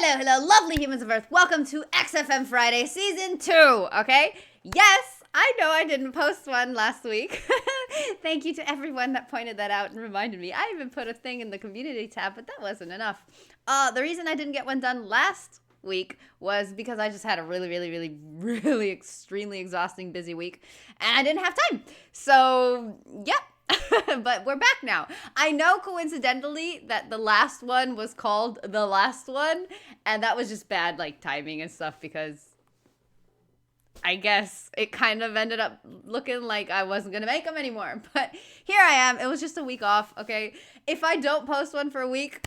Hello, lovely humans of Earth. Welcome to XFM Friday, Season 2, okay? Yes, I know I didn't post one last week. Thank you to everyone that pointed that out and reminded me. I even put a thing in the community tab, but that wasn't enough. The reason I didn't get one done last week was because I just had a really extremely exhausting busy week, and I didn't have time. So, yep. But we're back now. I know coincidentally that the last one was called The Last One, and that was just bad timing and stuff because I guess it kind of ended up looking like I wasn't going to make them anymore. But here I am. It was just a week off, okay? If I don't post one for a week,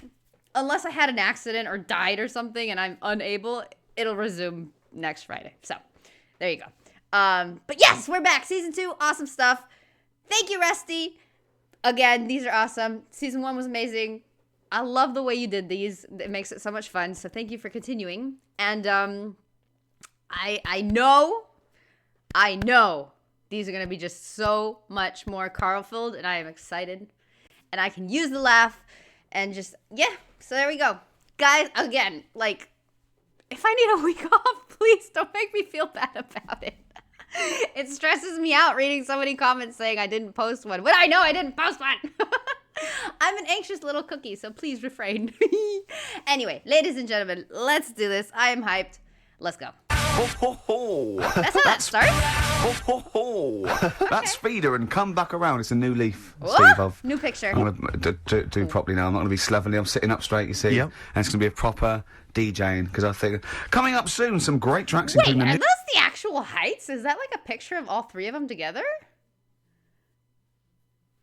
unless I had an accident or died or something and I'm unable, it'll resume next Friday. So there you go. But yes, we're back. Season 2, awesome stuff. Thank you, Rusty. Again, these are awesome. Season 1 was amazing. I love the way you did these. It makes it so much fun. So thank you for continuing. And I know these are going to be just so much more Carl-filled, and I am excited. And I can use the laugh and just, yeah. So there we go. Guys, again, if I need a week off, please don't make me feel bad about it. It stresses me out reading so many comments saying I didn't post one. When I know I didn't post one. I'm an anxious little cookie, so please refrain. Anyway, ladies and gentlemen, let's do this. I am hyped. Let's go. Ho, ho, ho. That's how that starts. Ho, ho, ho. Okay. That's Feeder and Come Back Around. It's a new leaf, Whoa. Steve. Of. New picture. I'm going to do properly now. I'm not going to be slovenly. I'm sitting up straight, you see. Yep. And it's going to be a proper DJing, because I think coming up soon, some great tracks. Wait, including are those the actual heights? Is that a picture of all three of them together?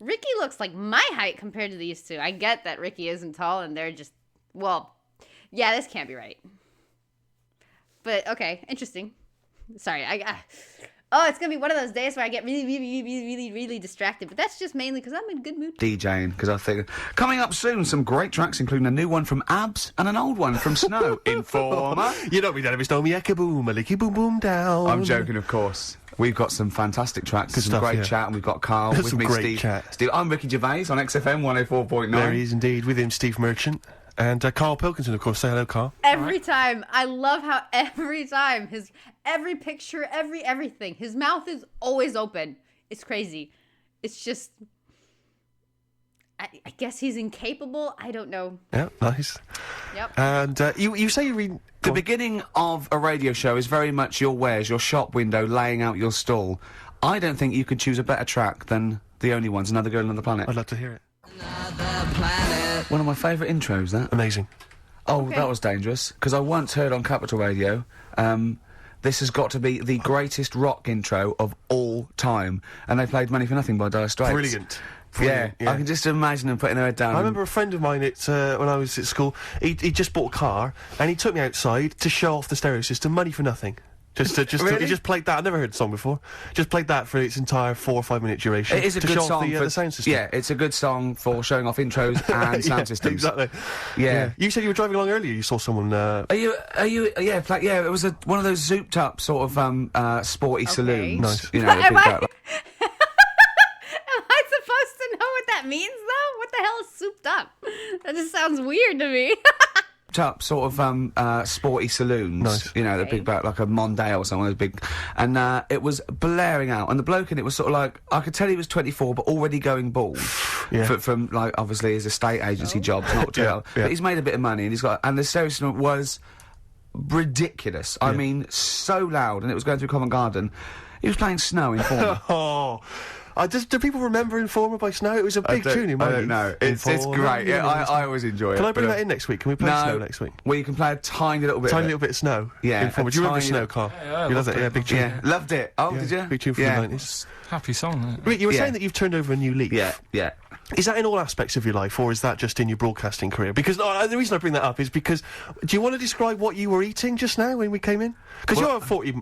Ricky looks like my height compared to these two. I get that Ricky isn't tall and they're just, well, yeah, this can't be right. But, okay, interesting. Sorry, it's going to be one of those days where I get really distracted. But that's just mainly because I'm in a good mood. DJing, because I think coming up soon, some great tracks, including a new one from Abs and an old one from Snow. Informer. You know me, don't ever stole me, ecka boom, a licky boom boom down. I'm joking, of course. We've got some fantastic tracks, Good some stuff, great yeah. chat, and we've got Carl with Some me, great Steve. chat. Steve, I'm Ricky Gervais on XFM 104.9. There he is indeed, with him Steve Merchant. And Carl Pilkinson, of course. Say hello, Carl. Every time. I love how every time, every picture, everything, his mouth is always open. It's crazy. It's just, I guess he's incapable. I don't know. Yeah, nice. Yep. And you say you read... The beginning of a radio show is very much your wares, your shop window, laying out your stall. I don't think you could choose a better track than The Only Ones, Another Girl on the Planet. I'd love to hear it. One of my favourite intros, that. Amazing. Oh, Okay. that was dangerous, because I once heard on Capital Radio, this has got to be the greatest rock intro of all time, and they played Money for Nothing by Dire Straits. Brilliant. Yeah, Brilliant, I can just imagine them putting their head down. I remember a friend of mine, when I was at school, he just bought a car, and he took me outside to show off the stereo system, Money for Nothing. Really? He just played that. I've never heard the song before. Just played that for its entire 4 or 5 minute duration. It is a to good show song off for the sound system. Yeah, it's a good song for showing off intros and sound Yeah, systems. Exactly. Yeah. You said you were driving along earlier. You saw someone. Yeah, it was one of those zooped up sort of sporty saloons. Nice. You know, Am I big supposed to know what that means, though? What the hell is souped up? That just sounds weird to me. up sort of sporty saloons. Nice. You know, the Okay. big back like a Mondale or something, those big, and it was blaring out, and the bloke in it was sort of like, I could tell he was 24 but already going bald. Yeah. From like obviously his estate agency jobs, not too well. yeah. But he's made a bit of money, and the stereo system was ridiculous. I Yeah. mean, so loud, and it was going through Covent Garden. He was playing Snow in Informer. Oh. Do people remember Informer by Snow? It was a big tune in my I don't youth. know. It's great. Yeah, I always enjoy it. Can I bring but, that in next week? Can we play Snow next week? Well, you can play a tiny little bit. Tiny of it. little bit of Snow. Yeah, Informer. a Do you remember tiny Snow, little- Carl? Yeah, You loved it. Yeah, big tune. Yeah, loved it. Oh, Yeah, did you? big tune from yeah. the 90s. Happy song, that. Wait, you were Yeah. saying that you've turned over a new leaf. Yeah, yeah. Is that in all aspects of your life, or is that just in your broadcasting career? Because the reason I bring that up is because, do you want to describe what you were eating just now when we came in? Because Well,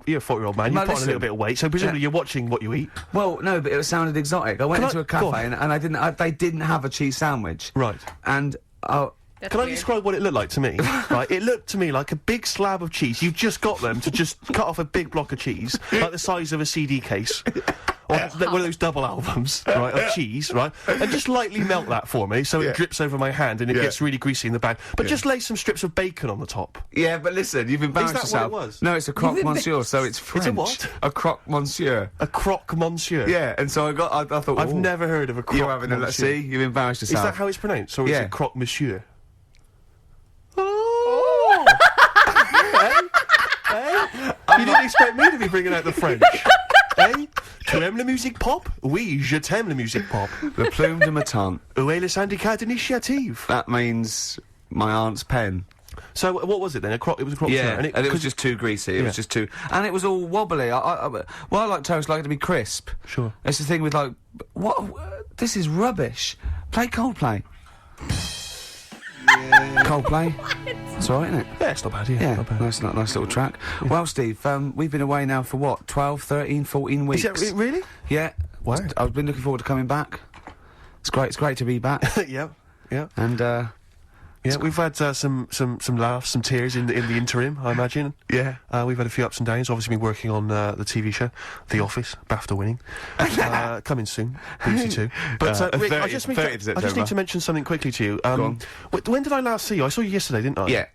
you're a 40-year-old man. no, You've put on a listen. little bit of weight, so presumably Yeah. you're watching what you eat. Well, no, but it sounded exotic. I went Can into I- a go cafe on. and they didn't have a cheese sandwich. Right. And That's Can I weird. describe what it looked like to me? Right, it looked to me like a big slab of cheese. You've just got them to just cut off a big block of cheese, like the size of a CD case, or one of those double albums, right, of cheese, right, and just lightly melt that for me so it drips over my hand and it gets really greasy in the bag. But just lay some strips of bacon on the top. Yeah, but listen, you've embarrassed Is that yourself. what it was? No, it's a croque monsieur, so it's French. It's a what? A croque monsieur. A croque monsieur. Yeah, and so I thought, I've never heard of a croque You're having monsieur. let's see, you've embarrassed yourself. Is that how it's pronounced, or is it croque monsieur? Oh! You didn't expect me to be bringing out the French. Tu aimes la musique pop? Oui, je t'aime la musique pop. Le plume de ma tante. Où est le syndicat d'initiative? That means my aunt's pen. So what was it then? It was a croque Yeah, monsieur, and it was just too greasy. It was just too... And it was all wobbly. I like toast, I like it to be crisp. Sure. It's the thing with, like... What? This is rubbish. Play Coldplay. Coldplay. It's alright, isn't it? Yeah, it's not bad, yeah. Not bad. Nice little track. Well, Steve, we've been away now for what? 12, 13, 14 weeks? Is that really? Yeah. Wow. I've been looking forward to coming back. It's great to be back. Yeah. And, yeah, we've had some laughs, some tears in the interim, I imagine. Yeah. We've had a few ups and downs. Obviously been working on the TV show, The Office, BAFTA winning. Coming soon, BBC Two. But Rick, I just need to mention something quickly to you. Go on. When did I last see you? I saw you yesterday, didn't I? Yeah.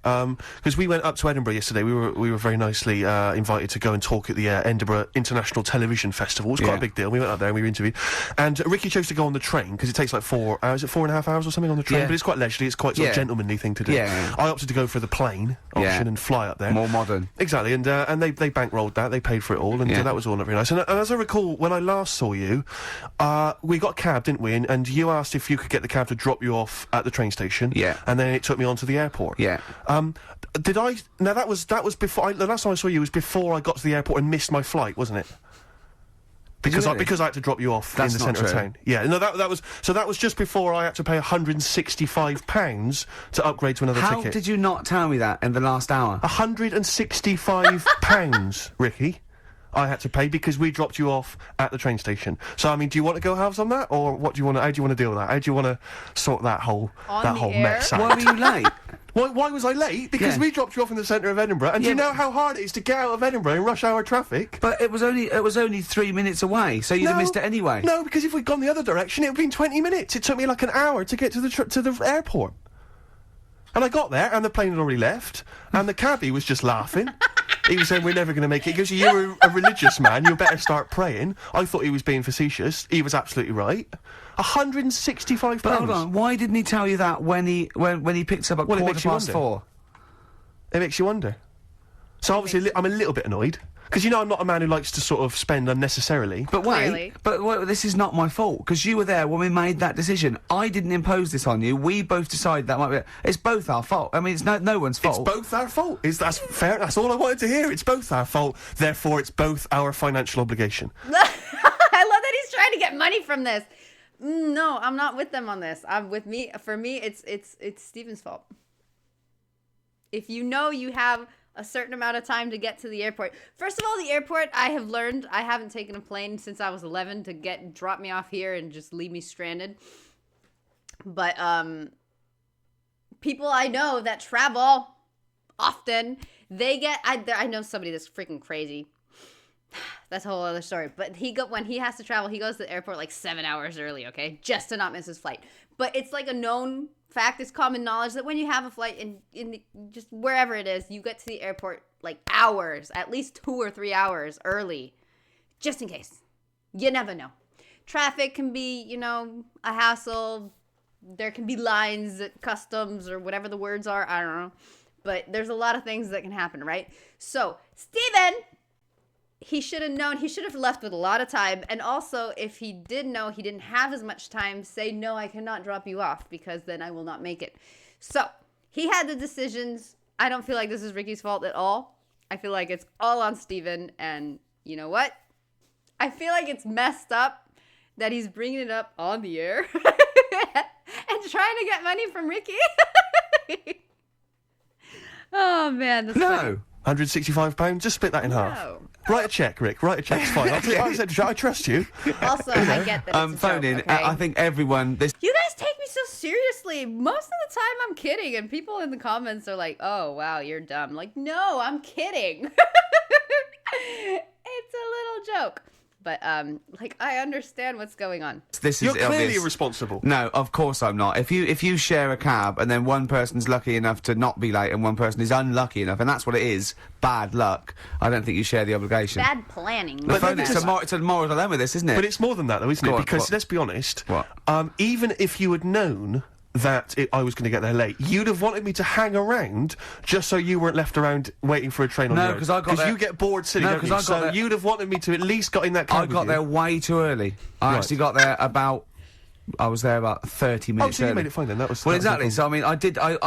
Because we went up to Edinburgh yesterday. We were very nicely invited to go and talk at the Edinburgh International Television Festival. It was quite a big deal. We went up there and we were interviewed. And Ricky chose to go on the train because it takes like 4 hours. Is it 4.5 hours or something on the train? Yeah. But it's quite leisurely. It's quite sort of gentlemanly thing to do. Yeah. I opted to go for the plane option and fly up there. More modern. Exactly, and they bankrolled that. They paid for it all, and that was all not very nice. And as I recall, when I last saw you, we got a cab, didn't we? And you asked if you could get the cab to drop you off at the train station. Yeah. And then it took me on to the airport. Yeah. Did I? Now that was before. The last time I saw you was before I got to the airport and missed my flight, wasn't it? Because I had to drop you off in the centre of town. Yeah, no, that was just before I had to pay £165 to upgrade to another ticket. How did you not tell me that in the last hour? £165, Ricky, I had to pay because we dropped you off at the train station. So I mean, do you want to go halves on that, or what do you want? How do you want to deal with that? How do you want to sort that whole mess out? Why were you late? Why was I late? Because we dropped you off in the centre of Edinburgh, and do you know how hard it is to get out of Edinburgh in rush hour traffic? But it was only 3 minutes away, so you'd have missed it anyway. No, because if we'd gone the other direction, it would have been 20 minutes. It took me like an hour to get to the airport. And I got there, and the plane had already left, and the cabbie was just laughing. He was saying, we're never going to make it. He goes, you're a religious man, you better start praying. I thought he was being facetious. He was absolutely right. £165. But hold on, why didn't he tell you that when he picked up at 4:15? It makes you wonder. So obviously I'm a little bit annoyed. Because you know I'm not a man who likes to sort of spend unnecessarily. But wait, this is not my fault, because you were there when we made that decision. I didn't impose this on you. We both decided that might be... It's both our fault. I mean, it's no one's fault. It's both our fault. That's fair. That's all I wanted to hear. It's both our fault. Therefore, it's both our financial obligation. I love that he's trying to get money from this. No, I'm not with them on this. For me, it's Stephen's fault. If you know you have a certain amount of time to get to the airport. First of all, the airport, I have learned, I haven't taken a plane since I was 11 to drop me off here and just leave me stranded. But people I know that travel often, I know somebody that's freaking crazy. That's a whole other story. But when he has to travel, he goes to the airport like 7 hours early, okay? Just to not miss his flight. But it's like a known fact, it's common knowledge that when you have a flight in just wherever it is, you get to the airport like hours, at least 2 or 3 hours early, just in case. You never know. Traffic can be, a hassle. There can be lines at customs or whatever the words are. I don't know. But there's a lot of things that can happen, right? So, Stephen, he should have known. He should have left with a lot of time. And also, if he did know he didn't have as much time, say, no, I cannot drop you off because then I will not make it. So, he had the decisions. I don't feel like this is Ricky's fault at all. I feel like it's all on Stephen. And you know what? I feel like it's messed up that he's bringing it up on the air and trying to get money from Ricky. Oh, man. That's funny. £165? Just split that in half. Write a cheque, Rick. Write a cheque. It's fine. I trust you. Also, I get that it's a phone joke, in. okay? I think everyone... You guys take me so seriously. Most of the time, I'm kidding. And people in the comments are like, oh, wow, you're dumb. Like, no, I'm kidding. It's a little joke. But, like, I understand what's going on. This You're is clearly obvious. irresponsible. No, of course I'm not. If you share a cab and then one person's lucky enough to not be late and one person is unlucky enough, and that's what it is, bad luck, I don't think you share the obligation. Bad planning. It's a moral dilemma, this, isn't it? But it's more than that, though, isn't Go it? on, Because what? let's be honest. What? Even if you had known that I was going to get there late, you'd have wanted me to hang around just so you weren't left around waiting for a train on the No, road. 'cause I got there- you get bored sitting, No, don't 'cause you? I got So there- you'd have wanted me to at least got in that cab I with got you. there way too early. I actually got there I was there about 30 minutes so you early. made it fine then, that was... Well, that was no exactly. So, I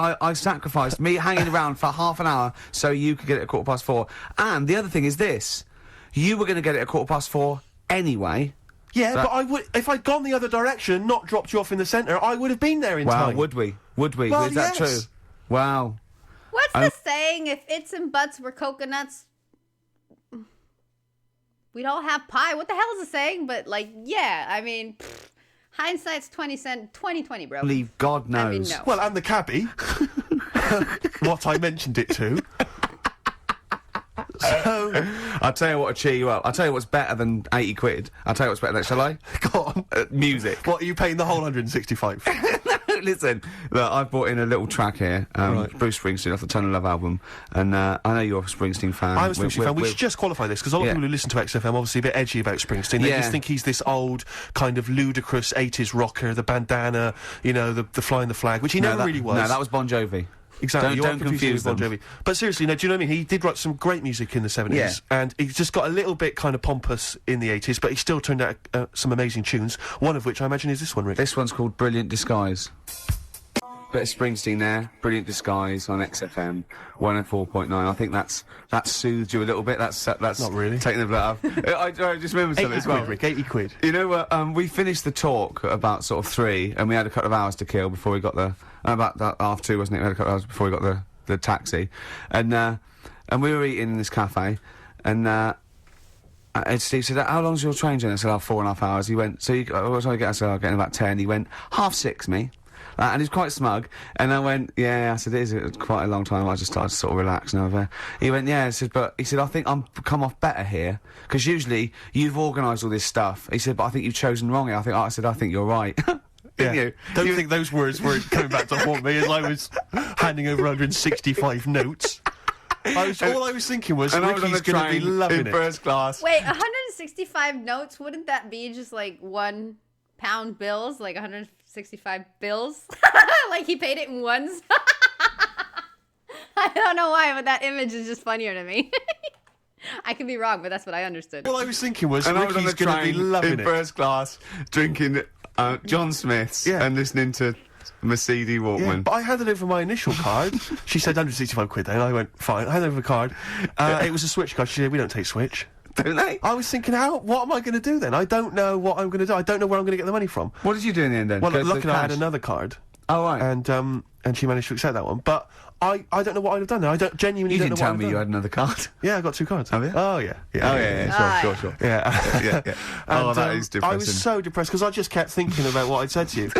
mean, I sacrificed me hanging around for half an hour so you could get it at 4:15. And the other thing is this. You were going to get it at 4:15 anyway. Yeah, but I would... If I'd gone the other direction and not dropped you off in the centre, I would have been there in time. Would we? Would we? Well, Is that yes. true? Wow. What's the saying? If its and butts were coconuts, we'd all have pie. What the hell is the saying? But, like, yeah, I mean, hindsight's 20/20, bro. Believe God knows. I mean, no. Well, and the cabbie. What I mentioned it to. So... I'll tell you what will cheer you up. I'll tell you what's better than 80 quid. I'll tell you what's better than, shall I? Go on. Music. What, are you paying the whole 165? Listen, look, I've brought in a little track here, Right. Bruce Springsteen off the Tunnel Love album, and I know you're a Springsteen fan. I'm a Springsteen fan. We should just qualify this, because a lot of people who listen to XFM obviously a bit edgy about Springsteen. They just think he's this old, kind of ludicrous 80s rocker, the bandana, you know, the flying the flag, which he never really was. No, that was Bon Jovi. Exactly. Don't confuse Bon them. Jovi. But seriously, no, do you know what I mean? He did write some great music in the 70s, Yeah. and he just got a little bit kind of pompous in the 80s, but he still turned out some amazing tunes, one of which I imagine is this one, Rick. This one's called Brilliant Disguise. Bit of Springsteen there, Brilliant Disguise on XFM 104.9. I think that's soothed you a little bit. That's Not really. taking the blood off. I just remember something 80 as well. quid, Rick, 80 quid. You know what? We finished the talk at about sort of 3, and we had a couple of hours to kill before we got about that 2:30, wasn't it? We had a couple of hours before we got the taxi, and we were eating in this cafe, and Steve said, "How long's your train journey?" I said, 4.5 hours. He went, "So what time you get?" I said, "I'll get in about 10." He went, 6:30, me. And he's quite smug, and I went, "Yeah." I said, "It is quite a long time." I just started to sort of relax and over. He went, "Yeah." I said, "I think I'm come off better here, because usually you've organised all this stuff." He said, "But I think you've chosen wrong." I think you're right. Didn't you? Don't think those words were coming back to haunt me as I was handing over 165 notes. All I was thinking was, And I was on Ricky's the going to be train loving in it. first class. Wait, 165 notes? Wouldn't that be just like £1 bills? Like 165 bills? Like he paid it in ones? I don't know why, but that image is just funnier to me. I could be wrong, but that's what I understood. All I was thinking was, And I was on Ricky's the going to be train loving in it. first class, drinking John Smith's and listening to Mercedes Yeah, Walkman. but I handed over my initial card. She said 165 quid then. I went, fine. I handed over the card. It was a Switch card. She said, "We don't take Switch." Don't they? I was thinking, what am I going to do then? I don't know what I'm going to do. I don't know where I'm going to get the money from. What did you do in the end then? Well, Go to the luckily I had cash? another card. Oh, right. And she managed to accept that one. But I don't know what I'd have done. I don't genuinely You don't didn't know tell what I'd me have you done. had another card. Yeah, I got 2 cards. Have you? Oh, yeah. Sure. Yeah. yeah. Oh, that is depressing. I was so depressed because I just kept thinking about what I'd said to you.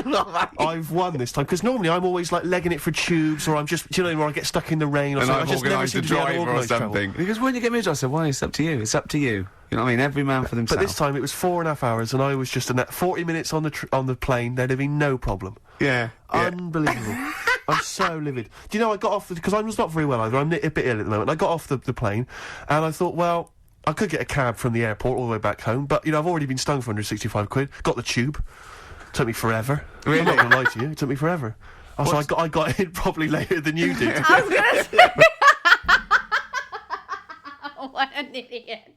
I've won this time, because normally I'm always like legging it for tubes, or I'm just, do you know, where I get stuck in the rain or And something. I've I just never organised seem a to be able to driver or organise travel. something. He goes, "Why don't you get me a job?" I said, "Why? It's up to you. It's up to you." You know what I mean? Every man for But themselves. this time it was 4.5 hours, and I was just in that 40 minutes on the plane. There'd have been no problem. Yeah. Unbelievable. I'm so livid. Do you know, I got off because I was not very well either. I'm a bit ill at the moment. I got off the plane, and I thought, well, I could get a cab from the airport all the way back home, but, you know, I've already been stung for 165 quid. Got the tube. Took me forever. Really? I'm not going to lie to you. It took me forever. So I got in probably later than you did. I was gonna say. What an idiot.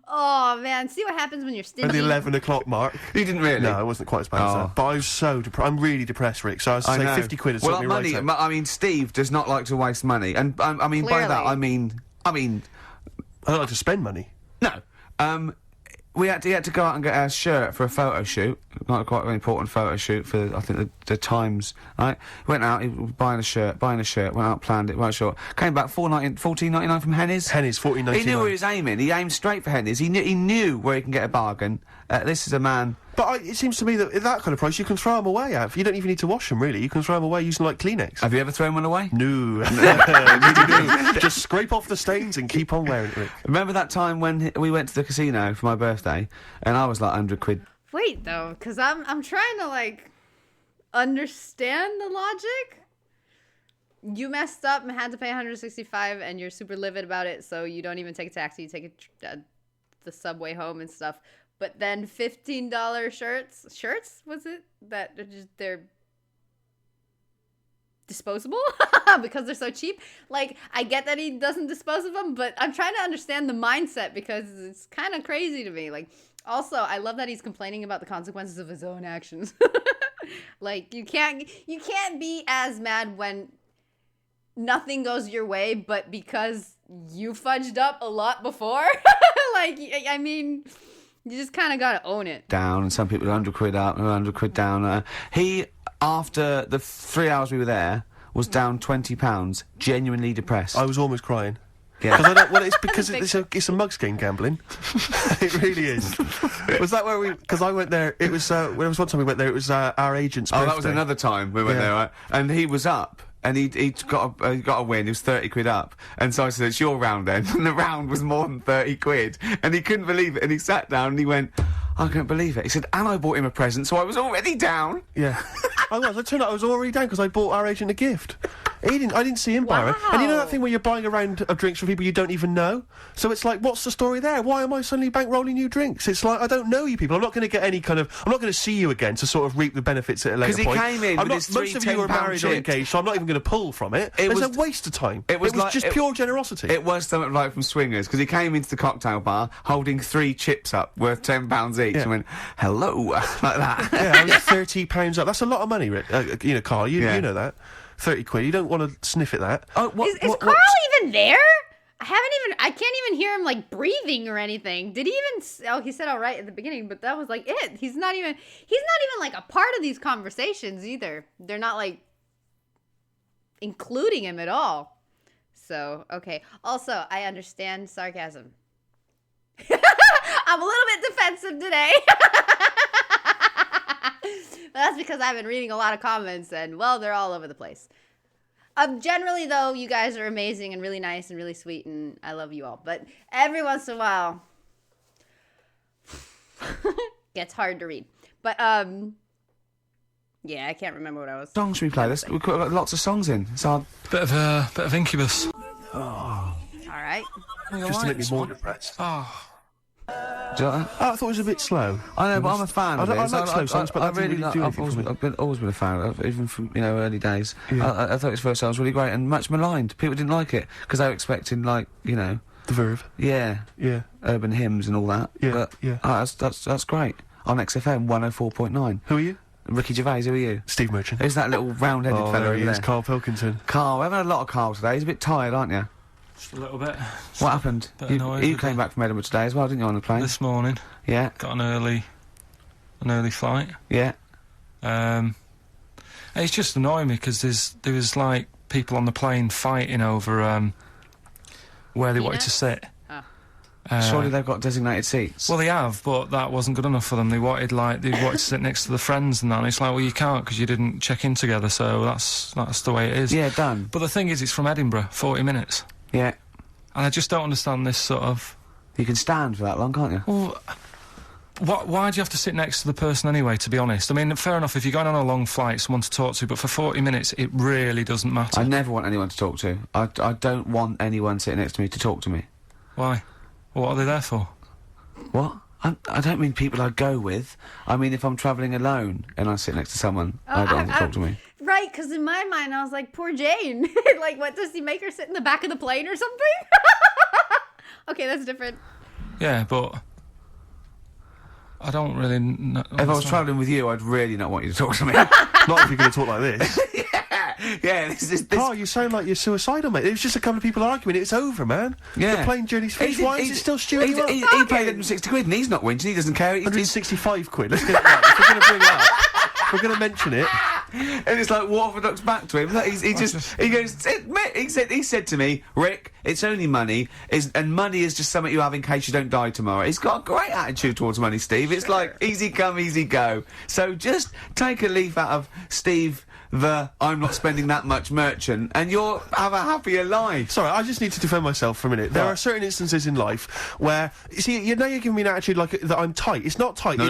Oh man, see what happens when you're At stingy. the 11 o'clock mark. You didn't really? No, it wasn't quite as bad as Oh. that. But I was so depressed. I'm really depressed, Rick. So I was I saying know. 50 quid has well, took me money. right out. I mean, Steve does not like to waste money, and I mean by that Clearly. I mean, I don't like to spend money. no. He had to go out and get a shirt for a photo shoot quite an important photo shoot for, I think, the Times, right? Went out, he was buying a shirt, went out, planned it, short. Came back, $14.99 from Henny's. Henny's, $14.99. He knew where he was aiming. He aimed straight for Henny's. He knew where he can get a bargain. This is a man... But it seems to me that at that kind of price, you can throw them away, Av. You don't even need to wash them, really. You can throw them away using, like, Kleenex. Have you ever thrown one away? No. Just scrape off the stains and keep on wearing it, Rick. Remember that time when we went to the casino for my birthday, and I was like £100. Wait, though, because I'm trying to, like, understand the logic. You messed up and had to pay $165, and you're super livid about it, so you don't even take a taxi. You take the subway home and stuff. But then $15 shirts, was it? That they're disposable because they're so cheap. Like, I get that he doesn't dispose of them, but I'm trying to understand the mindset because it's kind of crazy to me. Like, also, I love that he's complaining about the consequences of his own actions. Like, you can't be as mad when nothing goes your way, but because you fudged up a lot before. Like, I mean... You just kind of got to own it. Down, and some people are £100 up and £100 down. He, after the 3 hours we were there, was down £20, genuinely depressed. I was almost crying. Yeah. It's because it's a mugs game gambling. It really is. Was that where because I went there, it was, there was one time we went there, it was our agent's birthday. Oh, that was another time we went there, right? And he was up. And he got a win. He was £30 up, and so I said, "It's your round then." And the round was more than £30, and he couldn't believe it. And he sat down and he went, "I can't believe it." He said, "And I bought him a present, so I was already down." Yeah, I was. It turned out I was already down because I bought our agent a gift. I didn't see him buy it. And you know that thing where you're buying a round of drinks for people you don't even know? So it's like, what's the story there? Why am I suddenly bankrolling you drinks? It's like, I don't know you people. I'm not going to get any kind of... I'm not going to see you again to sort of reap the benefits at a later point. Because he came in with his most of you are married or engaged, so I'm not even going to pull from it. It's a waste of time. It was like, just pure generosity. It was something like from Swingers, because he came into the cocktail bar holding 3 chips up worth £10 each and went, "Hello," like that. Yeah, I was £30 up. That's a lot of money, Rick. Carl, you know that. £30. You don't want to sniff at that. Oh, is Carl even there? I can't even hear him, like, breathing or anything. Did he even... Oh, he said all right at the beginning, but that was, like, it. He's not even, like, a part of these conversations either. They're not, like, including him at all. So, okay. Also, I understand sarcasm. I'm a little bit defensive today. But that's because I've been reading a lot of comments, and, well, they're all over the place. Generally, though, you guys are amazing and really nice and really sweet, and I love you all. But every once in a while, gets hard to read. But, yeah, I can't remember what I was... Songs we play. We've got lots of songs in. It's our... Bit of Incubus. Oh. All right. Just to make me more depressed. Oh. Do you like that? Oh, I thought it was a bit slow. I know, but I'm a fan of it. I like slow songs, but I really do. I've always been a fan of it, even from, early days. Yeah. I thought his first song was really great and much maligned. People didn't like it, because they were expecting, like, The Verve. Yeah. Yeah. Urban hymns and all that. Yeah, but, yeah. That's great. On XFM 104.9. Who are you? Ricky Gervais, who are you? Steve Merchant. Who's that little round-headed fella over there? Carl Pilkington. Carl, we're having a lot of Carl today. He's a bit tired, aren't you? Just a little bit. What happened? You came back from Edinburgh today as well, didn't you, on the plane? This morning. Yeah. Got an early flight. Yeah. It's just annoying me because there was like people on the plane fighting over where they wanted to sit. Surely they've got designated seats. Well, they have, but that wasn't good enough for them. They wanted to sit next to the friends and that. And it's like, well, you can't because you didn't check in together. So that's the way it is. Yeah, done. But the thing is, it's from Edinburgh, 40 minutes. Yeah. And I just don't understand this sort of... You can stand for that long, can't you? Well, why do you have to sit next to the person anyway, to be honest? I mean, fair enough, if you're going on a long flight, someone to talk to, but for 40 minutes, it really doesn't matter. I never want anyone to talk to. I don't want anyone sitting next to me to talk to me. Why? What are they there for? What? I don't mean people I go with. I mean if I'm travelling alone and I sit next to someone, I don't want to talk to me. Right, because in my mind, I was like, poor Jane. Like, what, does he make her sit in the back of the plane or something? Okay, that's different. Yeah, but... I don't really know. If I was travelling with you, I'd really not want you to talk to me. Not if you're going to talk like this. Yeah, Yeah, this. Carl, you sound like you're suicidal, mate. It was just a couple of people arguing. It's over, man. Yeah. The plane journey's finished. Why is it still stewing you up? He paid 160 quid and he's not whinging. He doesn't care. 165 quid. Let's get it right. If we're going to bring it up, if we're going to mention it. And it's like orthodox back to him. Like, he said to me, Rick, it's only money, and money is just something you have in case you don't die tomorrow. He's got a great attitude towards money, Steve. It's like easy come, easy go. So just take a leaf out of Steve the I'm not spending that much merchant, and you'll have a happier life. Sorry, I just need to defend myself for a minute. There are certain instances in life where, you see, you're giving me an attitude like that I'm tight. It's not tight. No,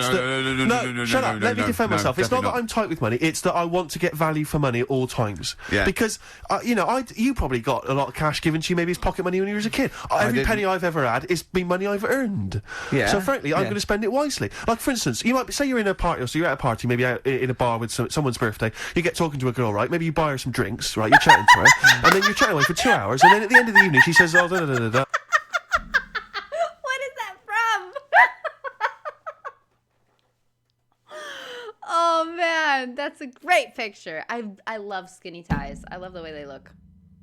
shut up. Let me defend myself. It's not that I'm tight with money. It's that I want to get value for money at all times. Yeah. Because, you probably got a lot of cash given to you, maybe as pocket money when you was a kid. Every penny I've ever had is been money I've earned. Yeah. So frankly, I'm going to spend it wisely. Like, for instance, you might say you're in a party, or so you're at a party, maybe out in a bar with someone's birthday. You get talking to a girl, right? Maybe you buy her some drinks, right? You're chatting to her, and then you're chatting away for 2 hours, and then at the end of the evening, she says, "Oh, da da da da da." What is that from? Oh man, that's a great picture. I love skinny ties. I love the way they look.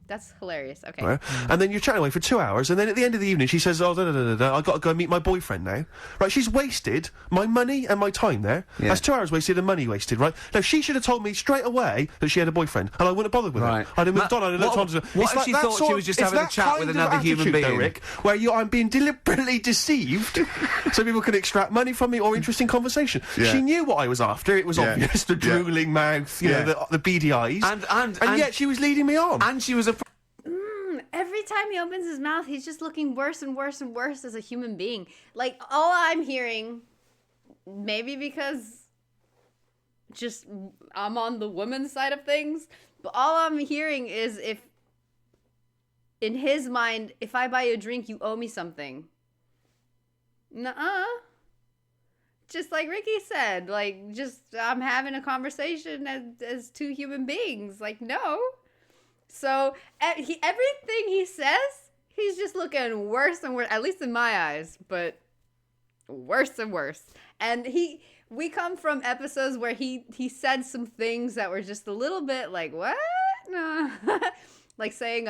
That's hilarious. Okay. Right? And then you're chatting away for 2 hours, and then at the end of the evening, she says, "Oh, da da da da da. I got to go meet my boyfriend now." Right? She's wasted my money and my time there. Yeah. That's 2 hours wasted and money wasted, right? Now she should have told me straight away that she had a boyfriend, and I wouldn't have bothered with her. I'd have moved on. I'd have looked on to her. What if she thought she was just having a chat with another human being? Though, Rick, where I'm being deliberately deceived, so people can extract money from me or interesting conversation. Yeah. She knew what I was after. It was obvious. The drooling mouth, you know, the beady eyes, and yet she was leading me on. And she was a. Every time he opens his mouth, he's just looking worse and worse and worse as a human being. Like, all I'm hearing, maybe because just I'm on the woman's side of things, but all I'm hearing is in his mind, if I buy you a drink, you owe me something. Nuh-uh. Just like Ricky said, like, just I'm having a conversation as two human beings. Like, no. So, everything he says, he's just looking worse and worse, at least in my eyes, but worse and worse. And we come from episodes where he said some things that were just a little bit like, what? Like saying,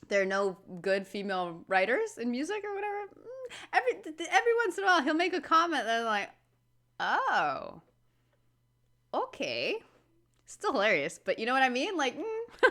there are no good female writers in music or whatever. Every once in a while, he'll make a comment that's like, oh, okay. Still hilarious, but you know what I mean? Like,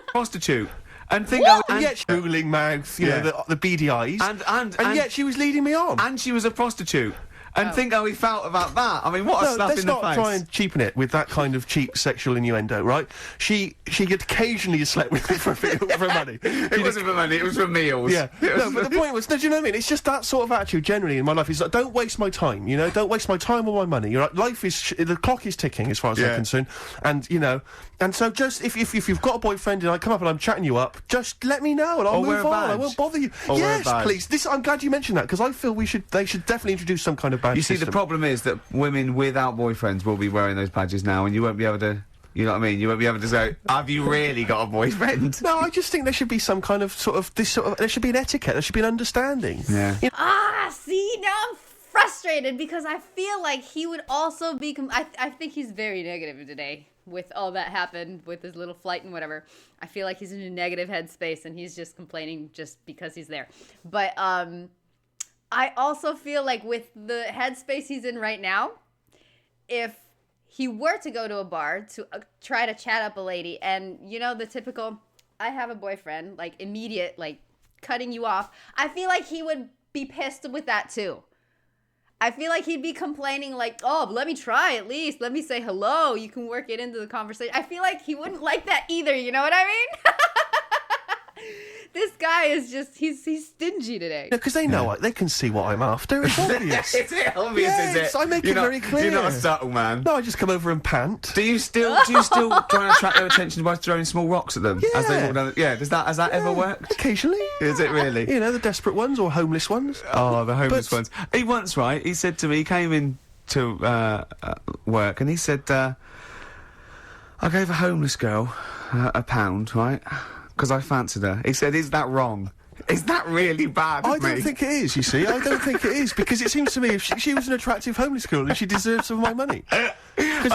prostitute. And think yet drooling mouth, you know, the beady eyes. And yet she was leading me on. And she was a prostitute. And think how he felt about that. I mean, what a slap in the face. Let's not try and cheapen it with that kind of cheap sexual innuendo, right? She occasionally slept with me for money. It wasn't for money, it was for meals. Yeah. No, but the point was, do you know what I mean? It's just that sort of attitude generally in my life. It's like, don't waste my time, you know? Don't waste my time or my money. You're like, life is, the clock is ticking as far as I'm concerned. And, you know, and so just, if you've got a boyfriend and I come up and I'm chatting you up, just let me know and I'll move on. I won't bother you. Yes, please. I'm glad you mentioned that, because I feel they should definitely introduce some kind of badge system. You see, the problem is that women without boyfriends will be wearing those badges now, and you won't be able to, you know what I mean? You won't be able to say, have you really got a boyfriend? No, I just think there should be some kind of there should be an etiquette, there should be an understanding. Yeah. You know? See, now I'm frustrated because I feel like he would also be, I think he's very negative today with all that happened with his little flight and whatever. I feel like he's in a negative headspace and he's just complaining just because he's there. But, I also feel like with the headspace he's in right now, if he were to go to a bar to try to chat up a lady and, you know, the typical, I have a boyfriend, like immediate, like cutting you off, I feel like he would be pissed with that too. I feel like he'd be complaining like, oh, let me try at least. Let me say hello. You can work it into the conversation. I feel like he wouldn't like that either. You know what I mean? This guy is just, he's stingy today. No, because they know they can see what I'm after. It's obvious. Is it obvious, is it? I make it very clear. You're not a subtle man. No, I just come over and pant. Do you still try and attract their attention by throwing small rocks at them? Yeah. As they walk down has that ever worked? Occasionally. Is it really? You know, the desperate ones or homeless ones. Oh, the homeless ones. He once, right, he said to me, he came in to work and he said, I gave a homeless girl £1, right? Because I fancied her. He said, is that wrong? Is that really bad I of me? don't think it is, you see. I don't think it is, because it seems to me if she was an attractive homeless girl and she deserves some of my money. I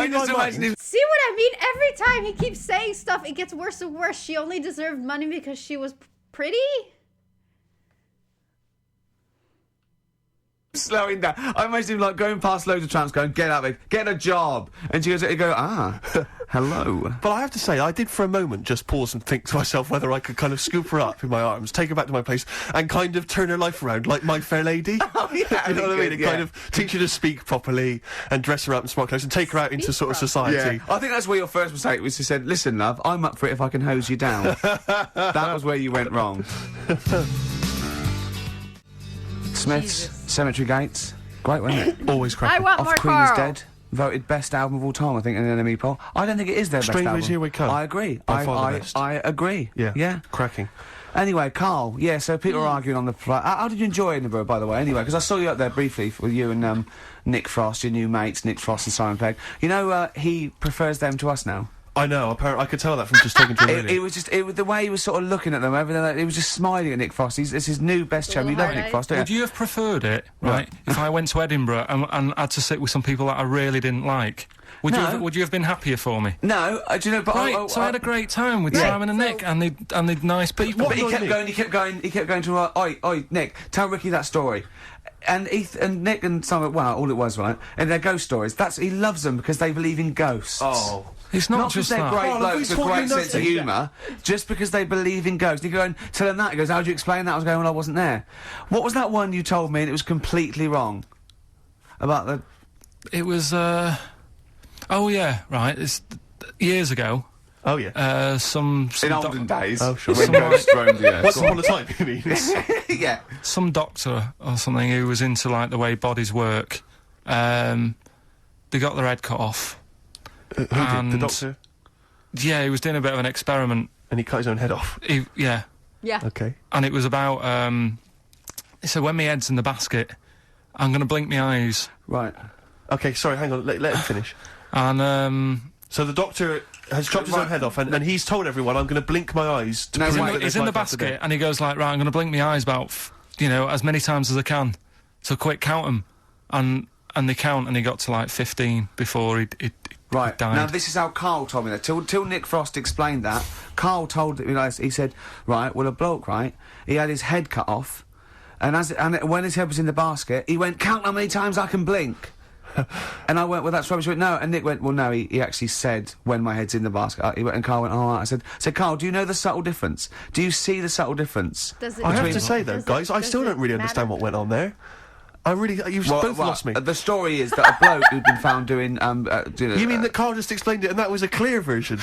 just imagine him. See what I mean? Every time he keeps saying stuff, it gets worse and worse. She only deserved money because she was pretty? Slowing down. I imagine him like going past loads of tramps going, get up, babe, get a job. And she goes, hello. But I have to say, I did for a moment just pause and think to myself whether I could kind of scoop her up in my arms, take her back to my place, and kind of turn her life around like My Fair Lady. Oh, yeah. You know what I mean? And Yeah. kind of teach her to speak properly and dress her up in smart clothes and take her out into sort of society. I think that's where your first mistake was. You said, listen, love, I'm up for it if I can hose you down. That was where you went wrong. Smith's, Jesus. Cemetery Gates. Great, wasn't it? Always I cracking. want Off more Queen Carl. is Dead. Voted best album of all time, I think, in the NME poll. I don't think it is their best Strangers album. Here We Come. I agree. By far the best. I agree. Yeah. Cracking. Anyway, Carl, yeah, so people are arguing on the flight. How did you enjoy Edinburgh, by the way, anyway? Because I saw you up there briefly with you and Nick Frost, your new mates, Nick Frost and Simon Pegg. You know, he prefers them to us now. I know, apparently, I could tell that from just talking to him. It was just, the way he was sort of looking at them, everything, he was just smiling at Nick Frost. It's his new best chum. You love Nick Frost, don't you? Would you have preferred it, right, if I went to Edinburgh and had to sit with some people that I really didn't like? Would you have been happier for me? No, do you know, but Right, so I had a great time with Simon and Nick, and they're nice people. But he kept going to, oi, Nick, tell Ricky that story. And Nick and Simon, well, all it was, right, and they're ghost stories. He loves them because they believe in ghosts. Oh. It's not just they're that. great blokes with great sense of humour, just because they believe in ghosts. You go and tell him that, he goes, how do you explain that? I was going, well, I wasn't there. What was that one you told me and it was completely wrong? About the... It was, oh yeah, right, it's years ago. Oh, yeah. Some In olden days. Oh, sure. When ghosts roamed the earth. Once upon a time, you mean? Yeah. Some doctor or something who was into, like, the way bodies work. They got their head cut off. Who did? The doctor? Yeah, he was doing a bit of an experiment. And he cut his own head off? Yeah. Okay. And it was about, he said, when my head's in the basket, I'm going to blink my eyes. Right. Okay, sorry, hang on, let him finish. And, So the doctor has chopped his own head off, and he's told everyone, I'm going to blink my eyes to No, prove wait, that he's there's in the life after basket, death. and he goes like, right, I'm going to blink my eyes about, as many times as I can. So quick, count them. And they count, and he got to like 15 before he Right. died. Now, this is how Carl told me that. Till Nick Frost explained that, Carl told me, he said, right, well, a bloke, right, he had his head cut off, and when his head was in the basket, he went, count how many times I can blink. And I went, well, that's rubbish. He went, no. And Nick went, well, no, he actually said, when my head's in the basket. He went, and Carl went, all right. I said, Carl, do you know the subtle difference? Do you see the subtle difference? I have to say, though, guys, I still don't really understand what went on there. You've both lost me. The story is that a bloke who'd been found doing, You mean that Carl just explained it and that was a clear version?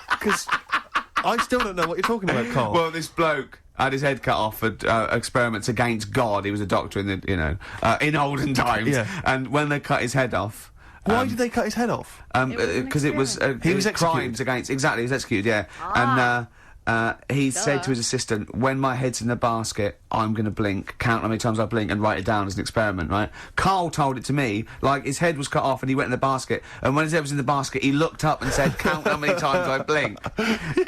Because I still don't know what you're talking about, Carl. Well, this bloke had his head cut off for experiments against God. He was a doctor in the, in olden times. Yeah. And when they cut his head off... Why did they cut his head off? Because it was He was crimes against... Exactly, he was executed, yeah. And he said to his assistant, when my head's in the basket, I'm going to blink, count how many times I blink and write it down as an experiment, right? Carl told it to me, like his head was cut off and he went in the basket, and when his head was in the basket, he looked up and said, count how many times I blink.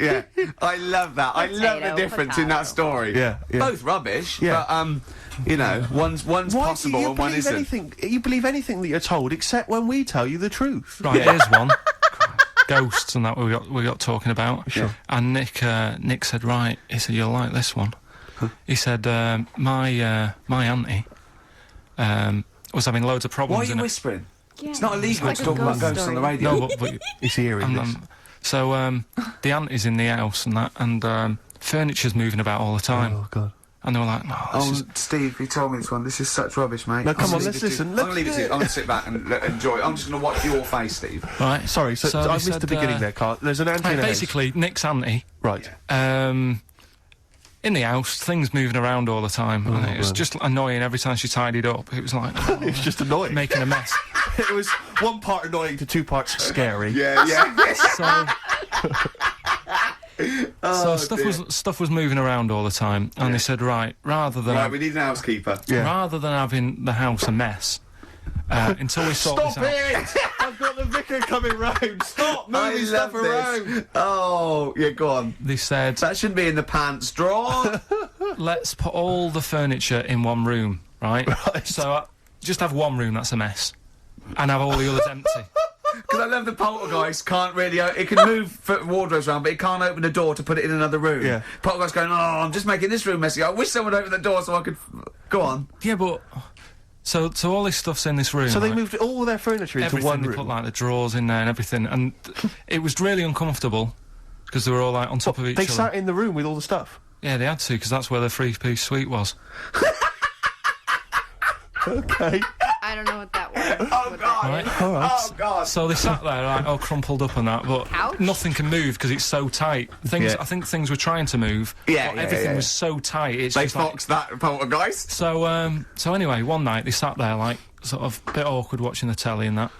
Yeah, I love that. I love the difference in that story. Yeah. Both rubbish, Yeah. but, one's possible and one isn't. You believe anything that you're told, except when we tell you the truth. Right, here's one. Ghosts and that we got talking about. Sure. And Nick said, right, he said, you'll like this one. He said, my auntie was having loads of problems. Why are you whispering? Yeah. It's not illegal Like to a talk about ghost ghosts on the story. radio. No, but Is he hearing this? so the auntie's in the house and that, and furniture's moving about all the time. Oh, God. And they were like, no, this is... Steve, he told me this one. This is such rubbish, mate. No, come I'm on, gonna let's leave it to- listen. I'm going to leave it to you. I'm going to sit back and enjoy it. I'm just going to watch your face, Steve. Right. Sorry, so he I missed said, the beginning there, Carl. There's an auntie in the house. basically, Nick's auntie, Right. in the house, things moving around all the time. and it was man. just annoying every time she tidied up. It was like, It's just annoying. making a mess. It was one part annoying to two parts scary. Yeah. So stuff was moving around all the time, and they said, right, rather than Right, we need an housekeeper. Yeah. having the house a mess, until we sort this out. I've got the vicar coming round. Stop I moving love stuff this. around. Oh, yeah, go on. They said, That shouldn't be in the pants drawer. let's put all the furniture in one room, right? So just have one room that's a mess, and have all the others empty. Because I love the poltergeist can't really... it can move wardrobes around, but it can't open the door to put it in another room. Yeah. Poltergeist going, oh, I'm just making this room messy. I wish someone would open the door so I could... Go on. Yeah, but... So all this stuff's in this room. So they right? moved all their furniture into Everything, one they room. put, like, the drawers in there and everything, and it was really uncomfortable, because they were all, like, on top of each They other. sat in the room with all the stuff. Yeah, they had to, because that's where the three-piece suite was. Okay. I don't know what that was. Oh, God. Right? All right. Oh, God. So they sat there, like, all crumpled up and that, but Couch? nothing can move because it's so tight. Yeah. I think things were trying to move, Yeah, but yeah, everything yeah. was so tight. It's They just like, foxed that poltergeist. so anyway, one night they sat there, like, sort of a bit awkward watching the telly and that,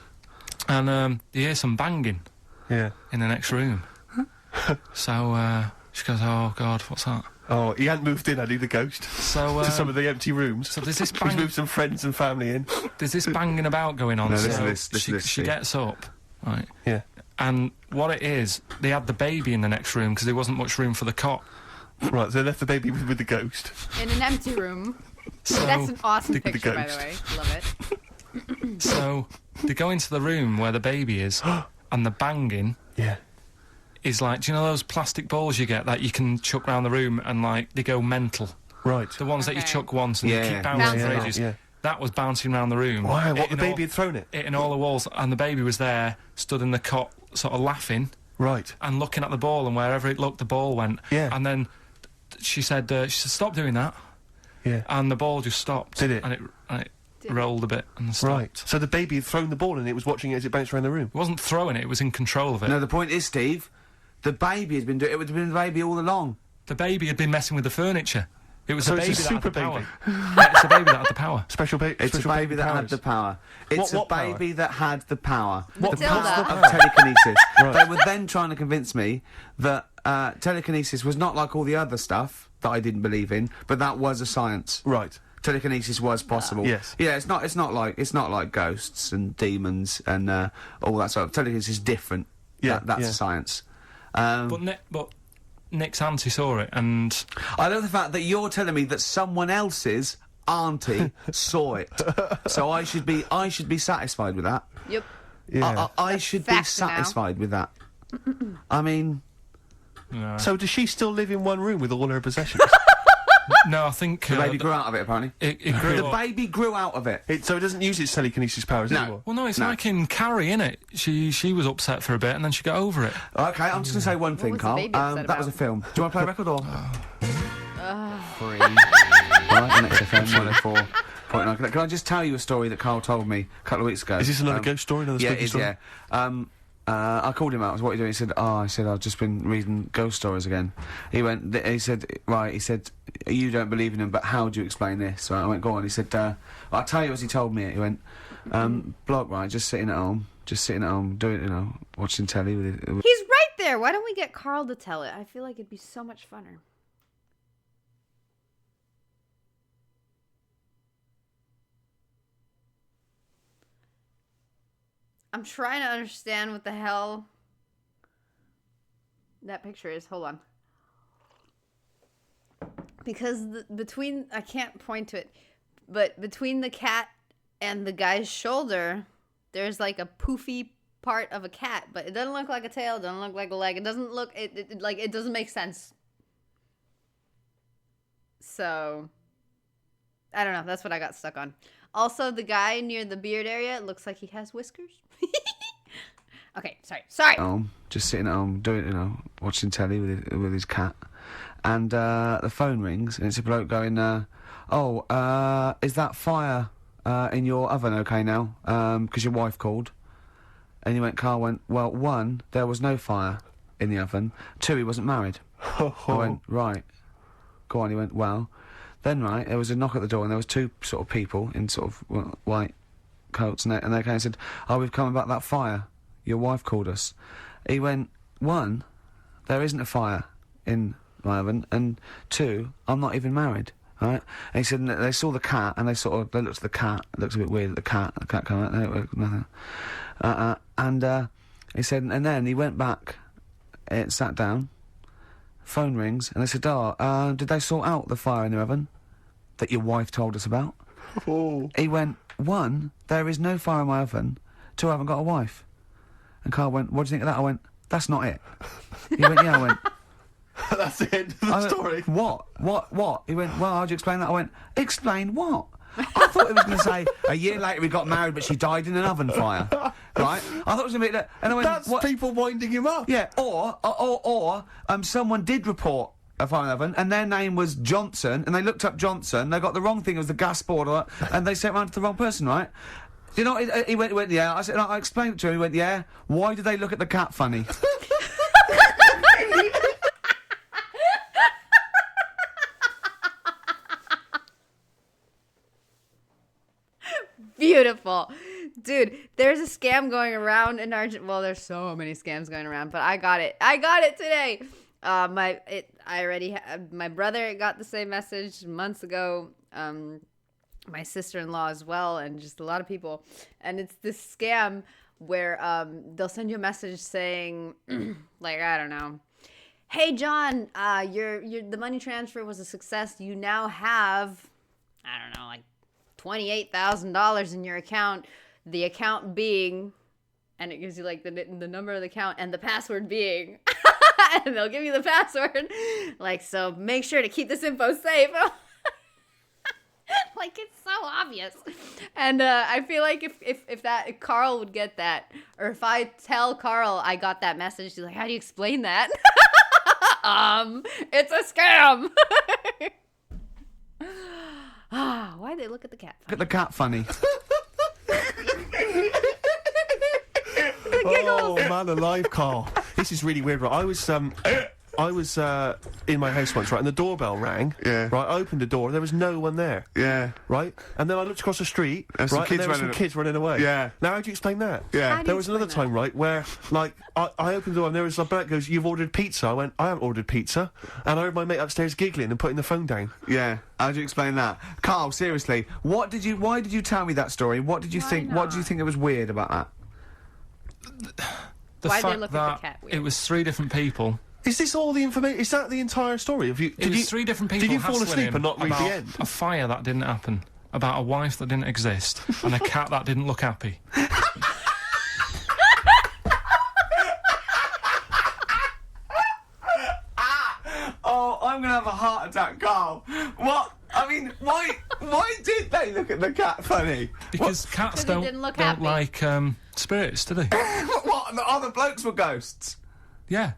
and they hear some banging Yeah. in the next room. So she goes, "Oh God, what's that?" Oh, he hadn't moved in, had he, the ghost? So To some of the empty rooms. so there's this He's bang, moved some friends and family in. there's this banging about going on. No, so listen to this, listen to this, she Steve. gets up, right, Yeah. and what it is, they had the baby in the next room because there wasn't much room for the cot. Right, so they left the baby with the ghost. In an empty room. So That's an awesome Stick with the picture, by the ghost. way. Love it. so they go into the room where the baby is, and the banging Yeah. is like, do you know those plastic balls you get that you can chuck round the room and, like, they go mental? Right. The ones that you Okay. chuck once and Yeah, they yeah. keep bouncing for Bouncing. ages. Yeah. That was bouncing around the room. Wow, what, the hitting baby all, had thrown it? hitting all the walls, and the baby was there, stood in the cot, sort of laughing Right. and looking at the ball, and wherever it looked, the ball went. Yeah. And then she said, "Stop doing that," Yeah. and the ball just stopped. Did it? And it Did it? rolled a bit and stopped. Right. So the baby had thrown the ball and it was watching it as it bounced around the room. It wasn't throwing it; it was in control of it. No, the point is, Steve, the baby has been doing... It would have been the baby all along. The baby had been messing with the furniture. It was So the it's baby a that had the super power. baby. Yeah, it's the baby that had the power. Special baby. It's a baby that had powers. the power. It's What a power? baby that had the power. The Matilda. power of telekinesis. Right. They were then trying to convince me that telekinesis was not like all the other stuff that I didn't believe in, but that was a science. Right. Telekinesis was possible. Yes. Yeah, it's not like ghosts and demons and all that sort of. Telekinesis is different. Yeah, That's yeah. a science. But Nick's auntie saw it, and I love the fact that you're telling me that someone else's auntie saw it. So I should be satisfied with that. Yep. Yeah. I should be facts now. satisfied with that. I mean, So does she still live in one room with all her possessions? no, I think the baby grew out of it, apparently. it grew The up. baby grew out of it. So it doesn't use its telekinesis powers No. anymore? Well, no, it's No. like in Carrie, innit? She was upset for a bit, and then she got over it. Okay, I'm just going to say one thing, was the Carl. baby upset That was a about? film. Do you want to play a record or? Free. Right, on XFM 104.9. Can I just tell you a story that Carl told me a couple of weeks ago? Is this another ghost story? Another Yeah, spooky it is, story? yeah. I called him out. I was, what are you doing? He said, I've just been reading ghost stories again. He said, you don't believe in them, but how do you explain this? Right, I went, go on. He said, I'll tell you as he told me it. He went, bloke, right, just sitting at home, doing, watching telly with it. He's right there. Why don't we get Carl to tell it? I feel like it'd be so much funner. I'm trying to understand what the hell that picture is. Hold on. Because I can't point to it, but between the cat and the guy's shoulder, there's like a poofy part of a cat, but it doesn't look like a tail, doesn't look like a leg. It doesn't look, it doesn't make sense. So, I don't know. That's what I got stuck on. Also, the guy near the beard area, it looks like he has whiskers. Okay, sorry. Just sitting at home, doing, watching telly with his cat. And the phone rings, and it's a bloke going, is that fire in your oven okay now? 'Cause your wife called. And Carl went, well, 1, there was no fire in the oven. 2, he wasn't married. I went, right. Go on. He went, well, then, right, there was a knock at the door, and there was 2 sort of people in sort of white coats, and they came and said, we've come about that fire. Your wife called us. He went, 1, there isn't a fire in my oven, and 2, I'm not even married, right? And he said, and they saw the cat, and they looked at the cat, it looks a bit weird, the cat came out, nothing. And he said, and then he went back, sat down, phone rings, and they said, did they sort out the fire in the oven that your wife told us about? Oh. He went, 1, there is no fire in my oven. 2, I haven't got a wife. And Carl went, what do you think of that? I went, that's not it. He went, yeah, I went... That's the end of the story. What? He went, well, how'd you explain that? I went, explain what? I thought he was going to say, a year later we got married, but she died in an oven fire. Right? I thought it was going to be that. And I went, That's what? people winding him up. Yeah, or someone did report a fire in the oven, and their name was Johnson, and they looked up Johnson, they got the wrong thing, it was the gas board, and they sent it round to the wrong person, right? You know, he went, yeah. I said, I explained it to him, he went, yeah. Why did they look at the cat funny? Beautiful. Dude, there's a scam going around in Argentina. Well, there's so many scams going around, but I got it today. My brother got the same message months ago. My sister-in-law as well, and just a lot of people. And it's this scam where they'll send you a message saying, like, I don't know, hey John, the money transfer was a success. You now have, I don't know, like $28,000 in your account. The account being, and it gives you like the number of the account and the password being, and they'll give you the password. Like, so make sure to keep this info safe. Like, it's so obvious. And I feel like if Carl would get that, or if I tell Carl I got that message, he's like, how do you explain that? It's a scam. Why'd they look at the cat funny? Look at the cat funny. Oh, man alive, Carl. This is really weird, right? I was in my house once, right, and the doorbell rang. Yeah. Right, I opened the door, there was no one there. Yeah. Right? And then I looked across the street, There's right, some kids and there were some running- kids running away. Yeah. Now, how do you explain that? Yeah. How do There you was another explain time, right, where, like, I opened the door and there was a bloke goes, you've ordered pizza. I went, I haven't ordered pizza. And I heard my mate upstairs giggling and putting the phone down. Yeah. How do you explain that? Carl, seriously, why did you tell me that story? What did you think? What did you think it was weird about that? The Why'd they fact look at that the cat weird? it was 3 different people. Is this all the information? Is that the entire story? It was 3 different people. Did you fall hassling asleep him and not read about the end? A fire that didn't happen, about a wife that didn't exist, and a cat that didn't look happy. Oh, I'm gonna have a heart attack, Carl. What? I mean, why did they look at the cat funny? Because cats 'Cause he didn't look don't happy. like spirits, do they? What? The other blokes were ghosts? Yeah.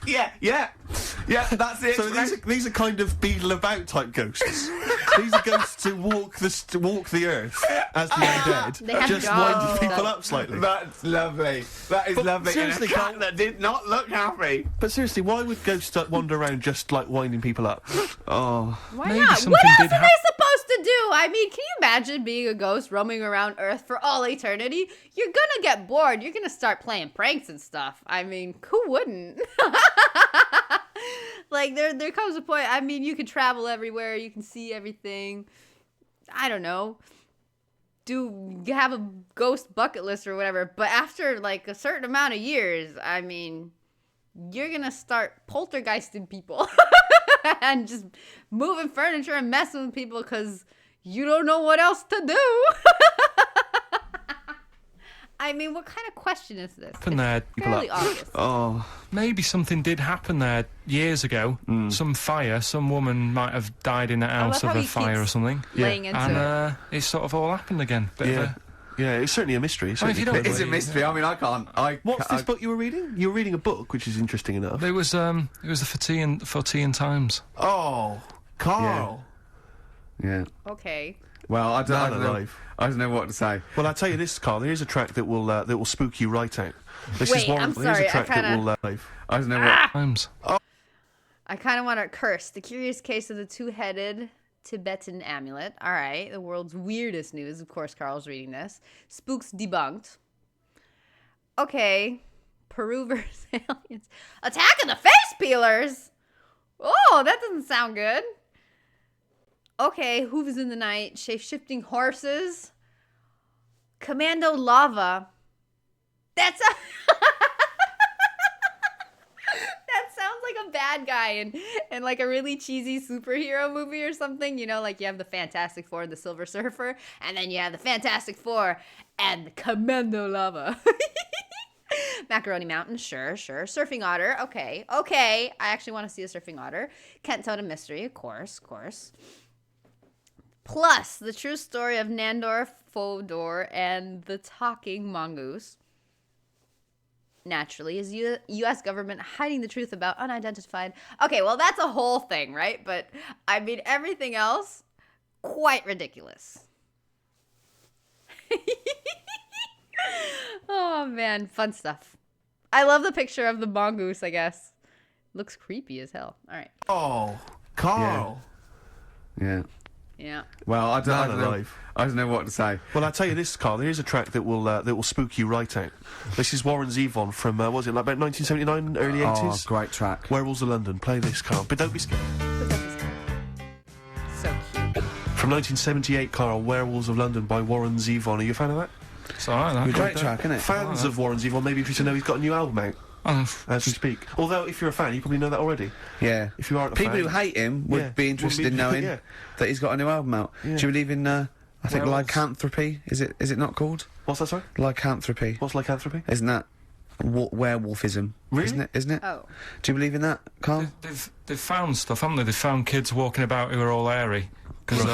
Yeah, that's it. So these are kind of beetle about type ghosts. These are ghosts who walk the earth as the They undead, have just jobs. winding people up slightly. That's lovely. That is But lovely. seriously, and a cat Carl- that did not look happy. But seriously, why would ghosts wander around just like winding people up? Oh. Why Maybe not? something What else did are they hap- supposed to do? I mean, can you imagine being a ghost roaming around Earth for all eternity? You're gonna get bored. You're gonna start playing pranks and stuff. I mean, who wouldn't? Like, there comes a point, I mean, you can travel everywhere. You can see everything. I don't know. Have a ghost bucket list or whatever. But after, like, a certain amount of years, I mean, you're gonna start poltergeisting people. And just moving furniture and messing with people because you don't know what else to do. I mean, what kind of question is this? Happened there, It's people fairly up. obvious. Oh. Maybe something did happen there years ago. Some fire, some woman might have died in a house love of how a he fire or keeps something. Laying into it. And it sort of all happened again. Bit of a, Yeah, it's certainly a mystery. I mean, if you don't It is a believe- mystery. I mean, I can't. What's this book you were reading? You were reading a book, which is interesting enough. It was the Fortean Times. Oh, Carl. Yeah. Okay. Well, I Man don't know. alive. I don't know what to say. Well, I'll tell you this, Carl. Here's a track that will spook you right out. This is Wait, one. I'm Here's sorry, a track I that kinda- will. I don't know what. Times. I kind of want to curse. The curious case of the two-headed Tibetan amulet. All right. The world's weirdest news. Of course, Carl's reading this. Spooks debunked. Okay. Peru versus aliens. Attack of the face peelers. Oh, that doesn't sound good. Okay. Hooves in the night. Shape-shifting horses. Commando lava. That's a that sounds like a bad guy in like a really cheesy superhero movie or something. You know, like you have the Fantastic Four and the Silver Surfer, and then you have the Fantastic Four and the Commando Lava. Macaroni Mountain, sure. Surfing Otter, okay. I actually want to see a surfing otter. Kent Totem Mystery, of course. Plus, the true story of Nandor, Fodor, and the talking mongoose. Naturally, is U.S. government hiding the truth about unidentified... Okay, well, that's a whole thing, right? But, I mean, everything else, quite ridiculous. Oh, man, fun stuff. I love the picture of the mongoose, I guess. Looks creepy as hell. All right. Oh, Carl. Yeah. Well, I don't know what to say. Well, I'll tell you this, Carl. There is a track that will spook you right out. This is Warren Zevon from what was it, like about 1979, early 80s? Oh, great track. Werewolves of London. Play this, Carl. But don't be scared. So cute. From 1978, Carl, Werewolves of London by Warren Zevon. Are you a fan of that? It's alright, that. Great track, isn't it? Fans of Warren Zevon, maybe if you should know he's got a new album out as we speak. Although, if you're a fan, you probably know that already. Yeah. If you aren't a People fan, who hate him would be interested in knowing that he's got a new album out. Yeah. Do you believe in, I think, lycanthropy? Is it not called? What's that, sorry? Lycanthropy. What's lycanthropy? Isn't that werewolfism? Really? Isn't it? Oh. Do you believe in that, Carl? They've found stuff, haven't they? They've found kids walking about who are all hairy. Because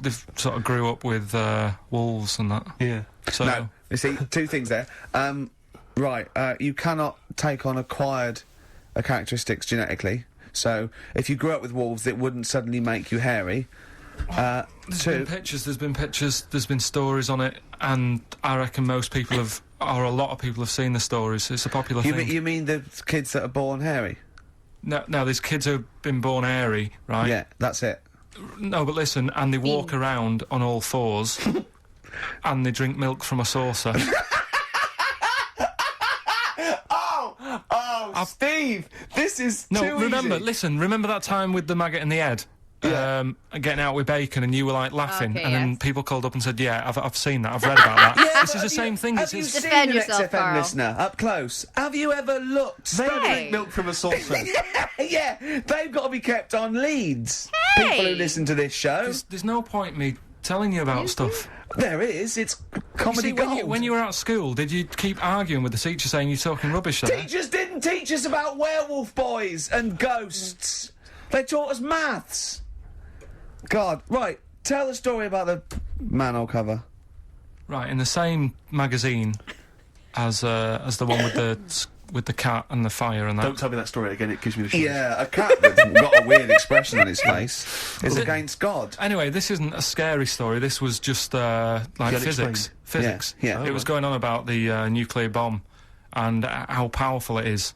they've sort of grew up with wolves and that. Yeah. So No, you see, two things there. You cannot take on acquired characteristics genetically. So, if you grew up with wolves, it wouldn't suddenly make you hairy. There's been pictures, there's been stories on it, and I reckon most people a lot of people have seen the stories. It's a popular thing. You mean the kids that are born hairy? No, there's kids who've been born hairy, right? Yeah, that's it. No, but listen, and they walk around on all fours, and they drink milk from a saucer. Steve, this is remember that time with the maggot in the head? Yeah. Getting out with bacon, and you were like laughing, Okay, and then yes. people called up and said, "Yeah, I've seen that. I've read about that." Yeah, this is the same thing. Have you seen Defend an yourself, XFM Carl. listener up close? Have you ever looked? They Hey. drink milk from a saucer. Yeah, they've got to be kept on leads. Hey. People who listen to this show. There's no point me telling you about stuff. There is. It's You comedy see, gold. when you were at school, did you keep arguing with the teacher saying you're talking rubbish there? Teachers didn't teach us about werewolf boys and ghosts. They taught us maths. God, right. Tell the story about the manhole cover. Right, in the same magazine as the one with the cat and the fire and that. Don't tell me that story again, it gives me the shivers. Yeah, a cat that's got a weird expression on his face is against God. Anyway, this isn't a scary story. This was just like physics. Physics. Yeah. It was going on about the nuclear bomb and how powerful it is.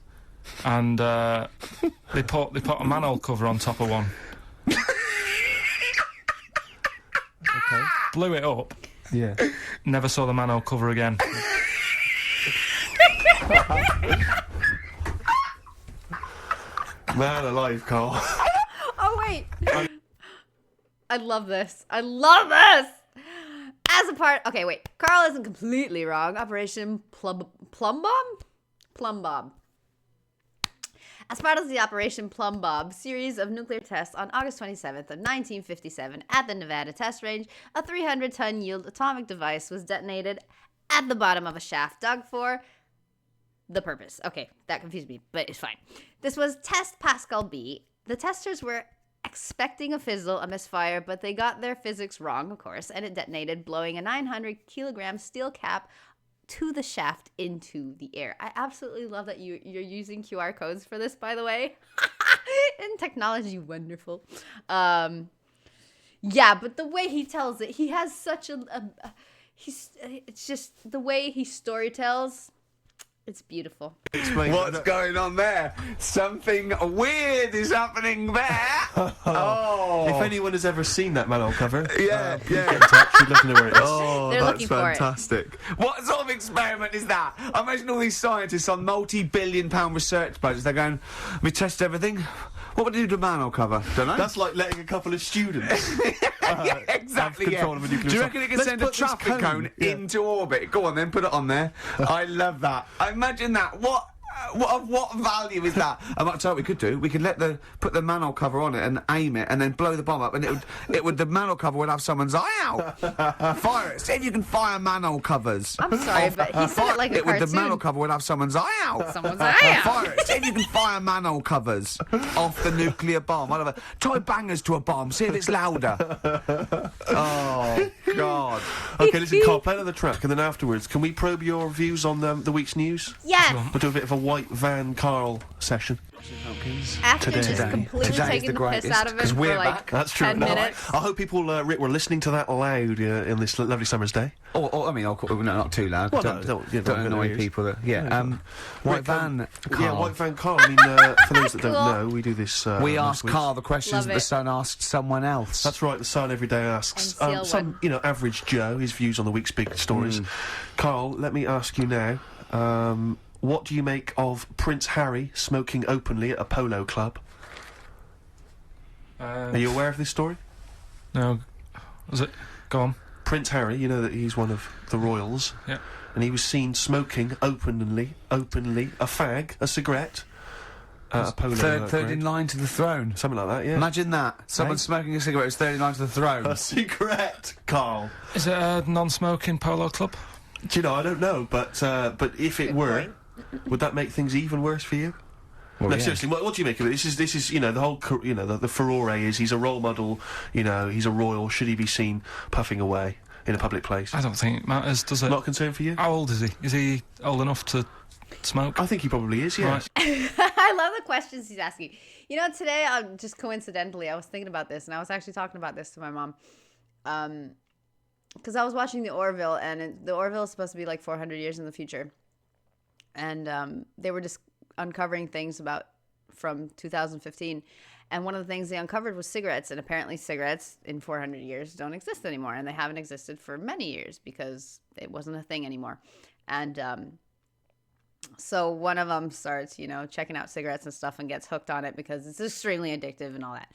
And they put a manhole cover on top of one. Okay. Blew it up. Yeah. Never saw the manhole cover again. Man alive, Carl. Oh, wait. I love this. As a part... Okay, wait. Carl isn't completely wrong. Operation Plum Bomb. As part of the Operation Plum Bomb series of nuclear tests on August 27th of 1957 at the Nevada test range, a 300-ton yield atomic device was detonated at the bottom of a shaft dug for the purpose. Okay, that confused me, but it's fine. This was Test Pascal B. The testers were expecting a fizzle, a misfire, but they got their physics wrong, of course, and it detonated, blowing a 900-kilogram steel cap to the shaft into the air. I absolutely love that you're using QR codes for this, by the way. And technology, wonderful. Yeah, but the way he tells it, he has such it's just the way he storytells. It's beautiful. Explain. What's going on there? Something weird is happening there. If anyone has ever seen that manual cover, Yeah, please get in touch. We'd love to know where it is. Oh, They're that's looking for it. fantastic. What sort of experiment is that? I imagine all these scientists on multi-billion-pound research budgets, they're going, we test everything. What would you do to manual cover? Don't know. That's like letting a couple of students Yeah, exactly, have yeah. control of a nuclear Do you site. reckon it can Let's send a put this traffic cone Yeah. into orbit? Go on then, put it on there. I love that. Imagine that. What value is that? I might tell you what we could do. We could put the manhole cover on it and aim it, and then blow the bomb up, and the manhole cover would have someone's eye out. Fire it. See if you can fire manhole covers. I'm sorry, but he said it like a The manhole cartoon. cover would have someone's eye out. Someone's eye out. Fire it. See if you can fire manhole covers off the nuclear bomb. Whatever. Tie bangers to a bomb. See if it's louder. Oh God. Okay, listen, Carl, play another track, and then afterwards, can we probe your views on the week's news? Yes. We'll do a bit of a White Van Carl session. After Today. just completely Today's taking the the piss greatest, out of it 'cause for we're like back. That's true. 10 No, minutes. I hope people, Rick, were listening to that loud in this lovely summer's day. Or I mean, no, not too loud. Well, don't don't annoy ears. people. White Rick, Van. Yeah, Carl. White Van Carl. I mean, for those that don't Cool. know, we do this. We most ask weeks. Carl the questions Love that the it. Sun asked someone else. That's right. The Sun every day asks And seal some, one. average Joe his views on the week's big stories. Carl, let me ask you now. What do you make of Prince Harry smoking openly at a polo club? Are you aware of this story? No. Was it? Go on. Prince Harry, you know that he's one of the royals. Yeah. And he was seen smoking openly, a fag, a cigarette, at a polo third ground. in line to the throne. Something like that, yeah. Imagine that. Someone Hey? smoking a cigarette is third in line to the throne. A cigarette, Carl. Is it a non-smoking polo club? Do you know, I don't know, but if it Good were, point. would that make things even worse for you? Well, No, yeah. seriously, what do you make of it? This is the whole the furore is he's a role model, he's a royal. Should he be seen puffing away in a public place? I don't think it matters, does it? Not a concern for you? How old is he? Is he old enough to smoke? I think he probably is. Yeah. Right. I love the questions he's asking. You know, today, just coincidentally, I was thinking about this, and I was actually talking about this to my mom. Because I was watching the Orville, and the Orville is supposed to be like 400 years in the future. And they were just uncovering things from 2015. And one of the things they uncovered was cigarettes. And apparently cigarettes in 400 years don't exist anymore. And they haven't existed for many years because it wasn't a thing anymore. And so one of them starts, checking out cigarettes and stuff and gets hooked on it because it's extremely addictive and all that.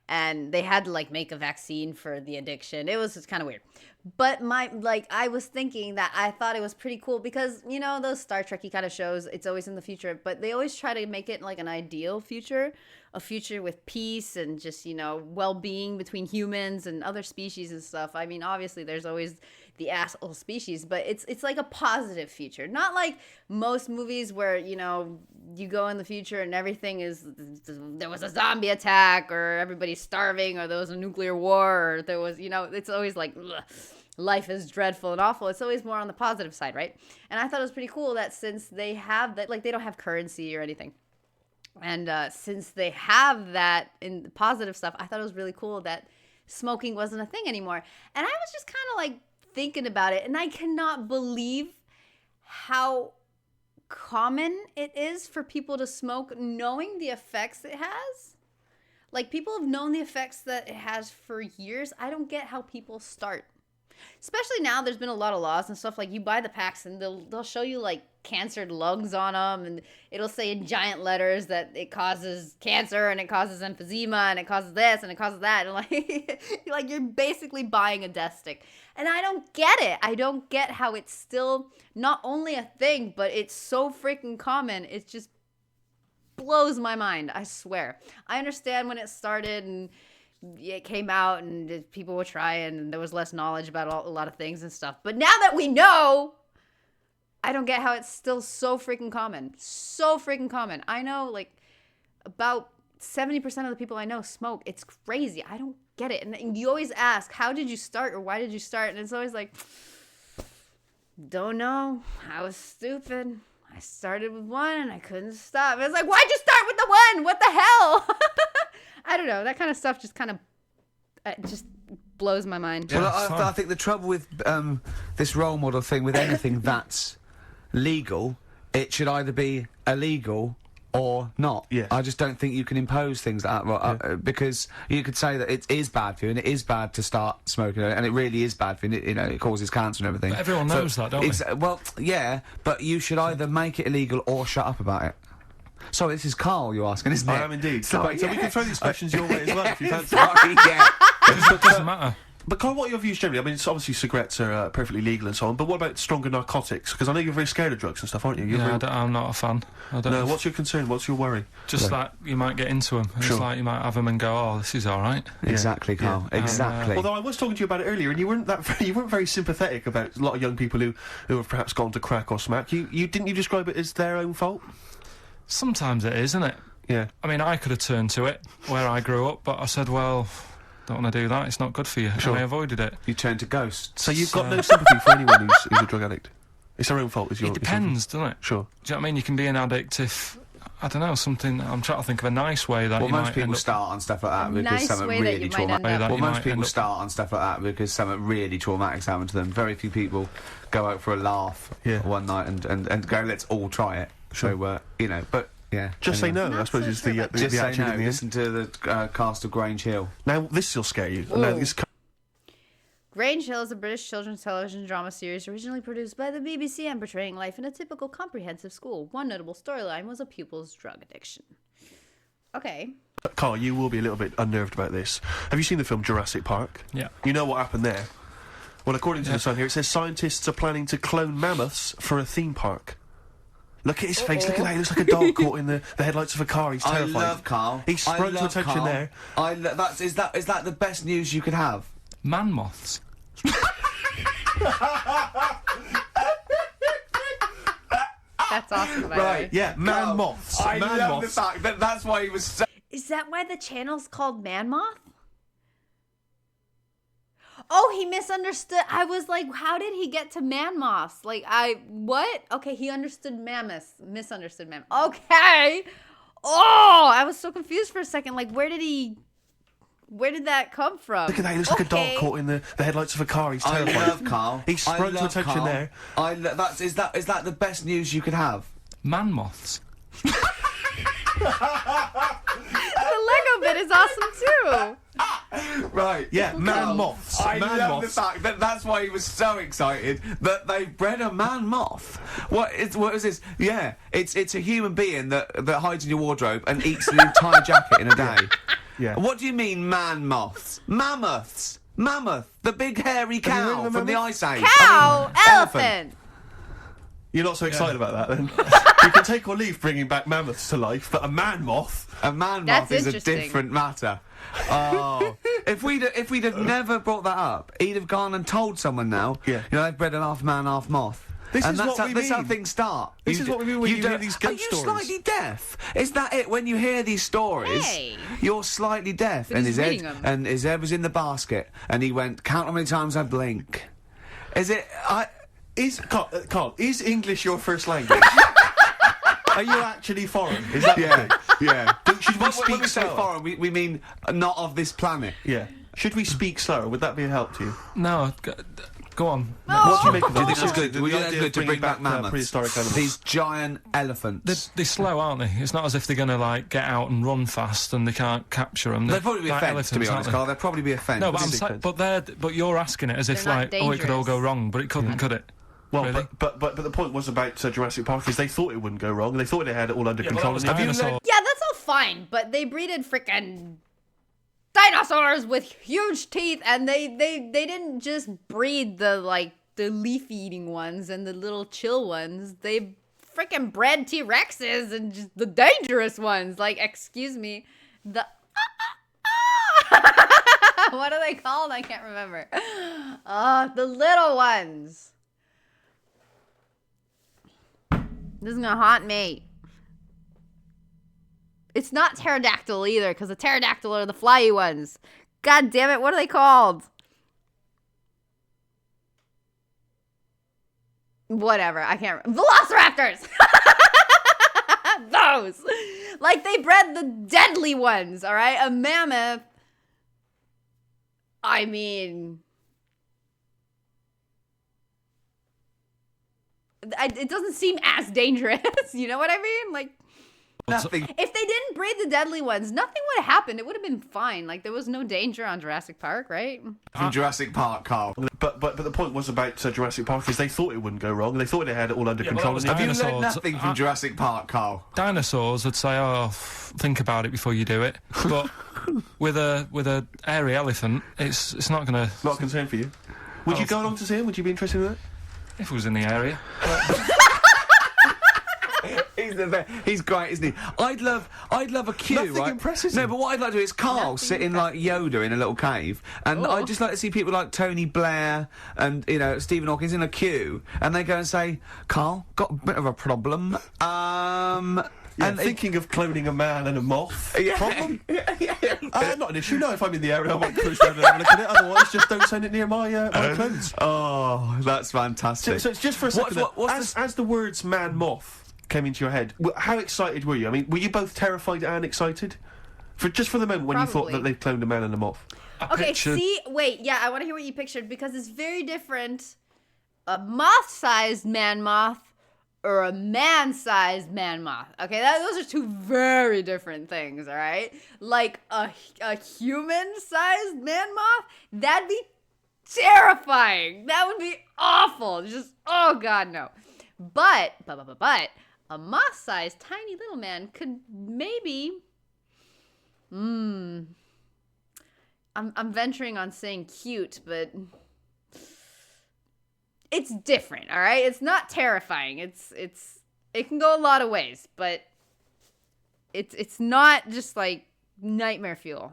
And they had to make a vaccine for the addiction. It was just kind of weird. But I was thinking that I thought it was pretty cool because, those Star Trek-y kind of shows, it's always in the future, but they always try to make it like an ideal future, a future with peace and just, well-being between humans and other species and stuff. I mean, obviously there's always the asshole species, but it's like a positive future. Not like most movies where, you go in the future and everything there was a zombie attack or everybody's starving or there was a nuclear war or there was, it's always like, ugh, life is dreadful and awful. It's always more on the positive side, right? And I thought it was pretty cool that since they have that, they don't have currency or anything. And since they have that in the positive stuff, I thought it was really cool that smoking wasn't a thing anymore. And I was just kind of thinking about it, and I cannot believe how common it is for people to smoke knowing the effects it has. People have known the effects that it has for years. I don't get how people start. Especially now, there's been a lot of laws and stuff. You buy the packs and they'll show you cancered lungs on them, and it'll say in giant letters that it causes cancer and it causes emphysema and it causes this and it causes that, and you're basically buying a death stick. And I don't get it. I don't get how it's still not only a thing, but it's so freaking common. It just blows my mind. I swear. I understand when it started and it came out and people were trying and there was less knowledge about a lot of things and stuff. But now that we know, I don't get how it's still so freaking common. So freaking common. I know about 70% of the people I know smoke. It's crazy. I don't get it. And you always ask, how did you start or why did you start? And it's always don't know. I was stupid. I started with one and I couldn't stop. It's why'd you start with the one? What the hell? I don't know. That kind of stuff just kind of just blows my mind. Well, Yeah, I think the trouble with this role model thing with anything that's legal it should either be illegal or not. Yeah. I just don't think you can impose things like that, because you could say that it is bad for you, and it is bad to start smoking, and it really is bad for you, and it causes cancer and everything. But everyone knows that, don't they? Well, yeah, but you should either make it illegal or shut up about it. Sorry, this is Carl you're asking, isn't it? I am indeed. So we can throw these questions your way as well if you fancy. Sorry, yeah. It doesn't matter. But Carl, what are your views generally? I mean, it's obviously cigarettes are perfectly legal and so on, but what about stronger narcotics? Because I know you're very scared of drugs and stuff, aren't you? I'm not a fan. No, what's your concern? What's your worry? Just that you might get into them. Sure. It's like you might have them and go, oh, this is all right. Exactly, Carl. Exactly. Although I was talking to you about it earlier, and you weren't very sympathetic about a lot of young people who have perhaps gone to crack or smack. You didn't you describe it as their own fault? Sometimes it is, isn't it? Yeah. I mean, I could have turned to it where I grew up, but I said, well, don't want to do that. It's not good for you. Sure. And I avoided it. You turn to ghosts. So you've got no sympathy for anyone who's a drug addict? It's their own fault, is your... It depends, doesn't it? Sure. Do you know what I mean? You can be an addict if, I don't know, something... I'm trying to think of a nice way that you most might people end up... start on stuff like that because nice something way that really you might end traumatic. up. Well, you most might people end up- start on stuff like that because something really traumatic's happened to them. Very few people go out for a laugh one night and go, let's all try it. Sure. So, but... Yeah. Just say no, Not I suppose, so is sure the about Just say attitude no. in the end. Listen to the cast of Grange Hill. Now, this will scare you. Now, this Grange Hill is a British children's television drama series originally produced by the BBC and portraying life in a typical comprehensive school. One notable storyline was a pupil's drug addiction. Okay. Carl, you will be a little bit unnerved about this. Have you seen the film Jurassic Park? Yeah. You know what happened there? Well, according to the Sun here, it says scientists are planning to clone mammoths for a theme park. Look at his face, look at that, he looks like a dog caught in the headlights of a car, he's terrified. I love Carl. He sprung to attention Carl. there. Is that the best news you could have? Man moths. That's awesome, by the way. Yeah, man moths. I man love moths. the fact that that's why he was so... Is that why the channel's called Man Moth? Oh, he misunderstood. I was like, how did he get to man moths? Like, what? Okay, he understood mammoths. Misunderstood mammoths. Okay. Oh, I was so confused for a second. Like, where did that come from? Look at that, he looks like a dog caught in the headlights of a car, he's terrified. I love Carl. He sprung to attention Carl. there. Is that the best news you could have? Man moths. The Lego bit is awesome, too. Right. Yeah, man moths. I man love moths. the fact that that's why he was so excited that they bred a man moth. What is this? Yeah, it's a human being that hides in your wardrobe and eats an entire jacket in a day. Yeah. What do you mean man moths? Mammoths. Mammoth, the big hairy you heard cow of a from the mammoth? Ice Age. Cow, elephant. You're not so excited about that, then? You can take or leave bringing back mammoths to life, but a man moth... A man That's moth is a interesting. different matter. Oh, if we'd have never brought that up, he'd have gone and told someone now. Yeah. They've bred an half man, half moth. This and is that's what we that's how mean. things start. This is what we mean when you hear don't- these ghost Are you stories. slightly deaf? Is that it? When you hear these stories, Hey. you're slightly deaf. But and he's his reading head 'em. and his head was in the basket, and he went, "Count how many times I blink." Is it? Carl, is English your first language? Are you actually foreign? Is that the Yeah, thing? yeah. Should we When speak we say slower? foreign, we mean not of this planet. Yeah. Should we speak slower? Would that be a help to you? No, go on. What do you make of Do you think this? that's good? The Would you think idea that's of good to bring back mammoths? prehistoric animals. These giant elephants. They're slow, aren't they? It's not as if they're going to, like, get out and run fast and they can't capture them. They'd probably be a fence, to be honest, Carl. They'd probably be a fence. No, but I'm Different. but you're asking it as if, They're not like, oh, it could all go dangerous. wrong, but it couldn't, could it? Well, Really? but the point was about Jurassic Park is they thought it wouldn't go wrong. They thought they had it all under Yeah, but control. that was and they- dinosaur. Yeah, that's all fine, but they breeded frickin' dinosaurs with huge teeth, and they didn't just breed the leaf-eating ones and the little chill ones. They frickin' bred T-Rexes and just the dangerous ones. Like, excuse me, the what are they called? I can't remember. The little ones. This is gonna haunt me. It's not pterodactyl either, because the pterodactyl are the flyy ones. God damn it, what are they called? Whatever, I can't remember. Velociraptors! Those! Like, they bred the deadly ones, alright? A mammoth. I mean... it doesn't seem as dangerous. You know what I mean? Like, Nothing. if they didn't breed the deadly ones, nothing would have happened. It would have been fine. Like, there was no danger on Jurassic Park, right? From Jurassic Park, Carl. But the point was about Jurassic Park is they thought it wouldn't go wrong. They thought they had it all under control. was Have you Dinosaurs. learned nothing from Jurassic Park, Carl? Dinosaurs would say, "Oh, think about it before you do it." But with a hairy elephant, it's not gonna. Not a concern for you. Would you go along to see him? Would you be interested in that? If it was in the area. He's great, isn't he? I'd love a queue, Nothing right? impresses No, him. but what I'd like to do is Carl Nothing sitting like Yoda in a little cave, and I'd just like to see people like Tony Blair and Stephen Hawkins in a queue, and they go and say, "Carl, got a bit of a problem." Yeah, And thinking of cloning a man and a moth. Yeah. Problem? Not an issue. No, if I'm in the area, I might cruise around and have a look at it. Otherwise, just don't send it near my clothes. Oh, that's fantastic. So it's just for a second. As the words "man moth" came into your head, how excited were you? I mean, were you both terrified and excited? For the moment when you thought Probably. that they'd cloned a man and a moth. Okay, wait, yeah, I want to hear what you pictured, because it's very different. A moth-sized man moth or a man-sized man moth. Okay, those are two very different things, all right? Like a human-sized man moth, that'd be terrifying. That would be awful. Just, oh God, no. But a moth-sized tiny little man could maybe... I'm venturing on saying cute, but it's different, all right? It's not terrifying. It can go a lot of ways, but it's not just like nightmare fuel.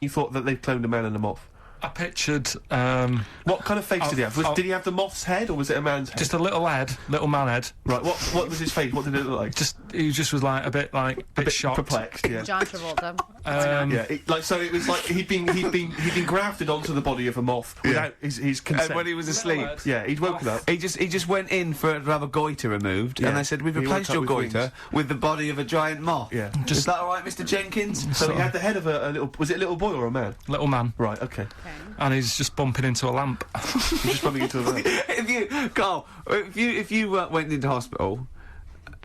You thought that they'd cloned a man and a moth. I pictured What kind of face did he have? Did he have the moth's head, or was it a man's head? just a little man head. Right. What was his face? What did it look like? He just was like a bit shocked. Perplexed. Yeah. John Travolta. Yeah. So it was like he'd been grafted onto the body of a moth without his consent. And when he was asleep, Yeah, he'd woken up. he just went in to have a goiter removed, Yeah. and they said, "We've He replaced woke your up with goiter wings. with the body of a giant moth." Yeah. Is that all right, Mr. Jenkins? So he had the head of a little. Was it a little boy or a man? Little man, Right. Okay. and he's just bumping into a lamp. He's just bumping into a man. If you went into hospital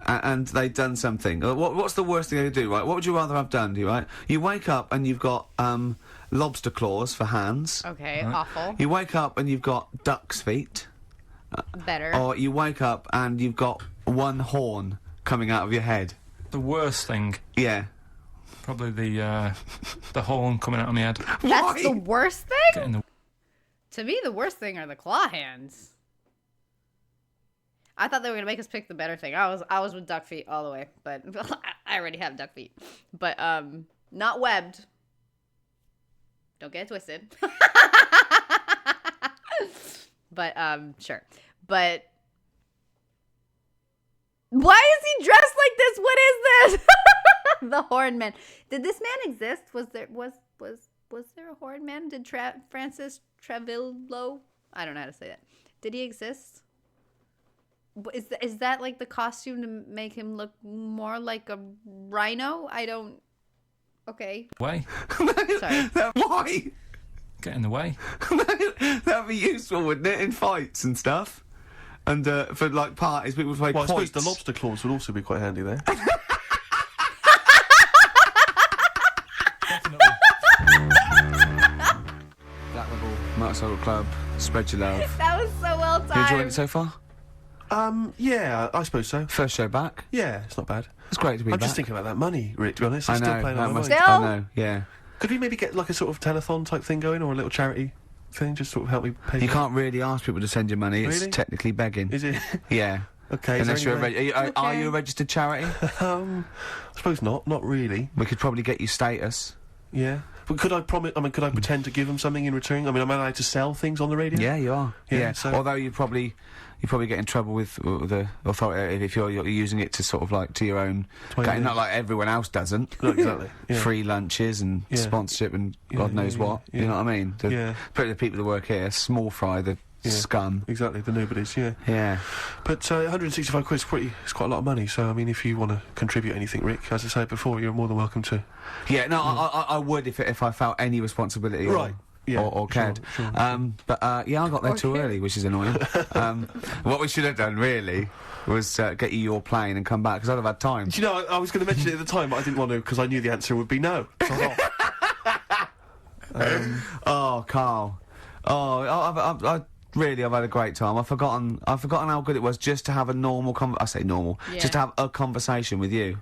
and they'd done something, what's the worst thing they could do, right? What would you rather have done, do you, right? You wake up and you've got lobster claws for hands. Okay, awful. You wake up and you've got duck's feet. Better. Or you wake up and you've got one horn coming out of your head. The worst thing, Yeah. probably the horn coming out of my head. That's the worst thing? Getting the To me, the worst thing are the claw hands. I thought they were gonna make us pick the better thing. I was with duck feet all the way, but I already have duck feet. But not webbed. Don't get it twisted. But sure. But why is he dressed like this? What is this? The Horn Man. Did this man exist? Was there a Horn Man? Did Francis Travillo? I don't know how to say that. Did he exist? Is that like the costume to make him look more like a rhino? I don't. Okay. way. Sorry. Why? Get in the way. That'd be useful, wouldn't it, in fights and stuff? And for like parties, people would play Well, I suppose quoits. the lobster claws would also be quite handy there. Definitely. Black Rebel Motorcycle Club, spread your love. That was so well You enjoying timed. it so far? Yeah, I suppose so. First show back. Yeah, it's not bad. It's great to be I'm back. just thinking about that money, Rick, to be honest. I It's know. still playing that on my must- mind. Still? I know. Yeah. Could we maybe get like a sort of telethon type thing going, or a little charity thing, just sort of help me pay? You can't really ask people to send you money. It's Really? technically begging. Is it? Yeah. Okay. Unless you're a are you a registered charity? I suppose not. Not really. We could probably get you status. Yeah. But could I promise? I mean, could I pretend to give them something in return? I mean, am I allowed to sell things on the radio? Yeah, you are. Yeah, Yeah. so- Although you probably get in trouble with the authority if you're using it to sort of like to your own. Yeah. Not like everyone else doesn't. No, exactly. Yeah. Free lunches and Yeah. sponsorship and Yeah, God knows yeah, what. yeah. You know what I mean? Yeah. But the people that work here, small fry, the Yeah. scum. Exactly. The nobodies. Yeah. Yeah. But 165 quid it's quite a lot of money. So I mean, if you want to contribute anything, Rick, as I said before, you're more than welcome to. Yeah. No, I would if I felt any responsibility. Right. or cared. Sure. But yeah, I got there too early, which is annoying. What we should have done really was get you your plane and come back, because I'd have had time. Do you know, I was going to mention it at the time, but I didn't want to because I knew the answer would be no. So I was off. Oh, Carl. Oh, I've had a great time. I've forgotten how good it was just to have a normal just to have a conversation with you.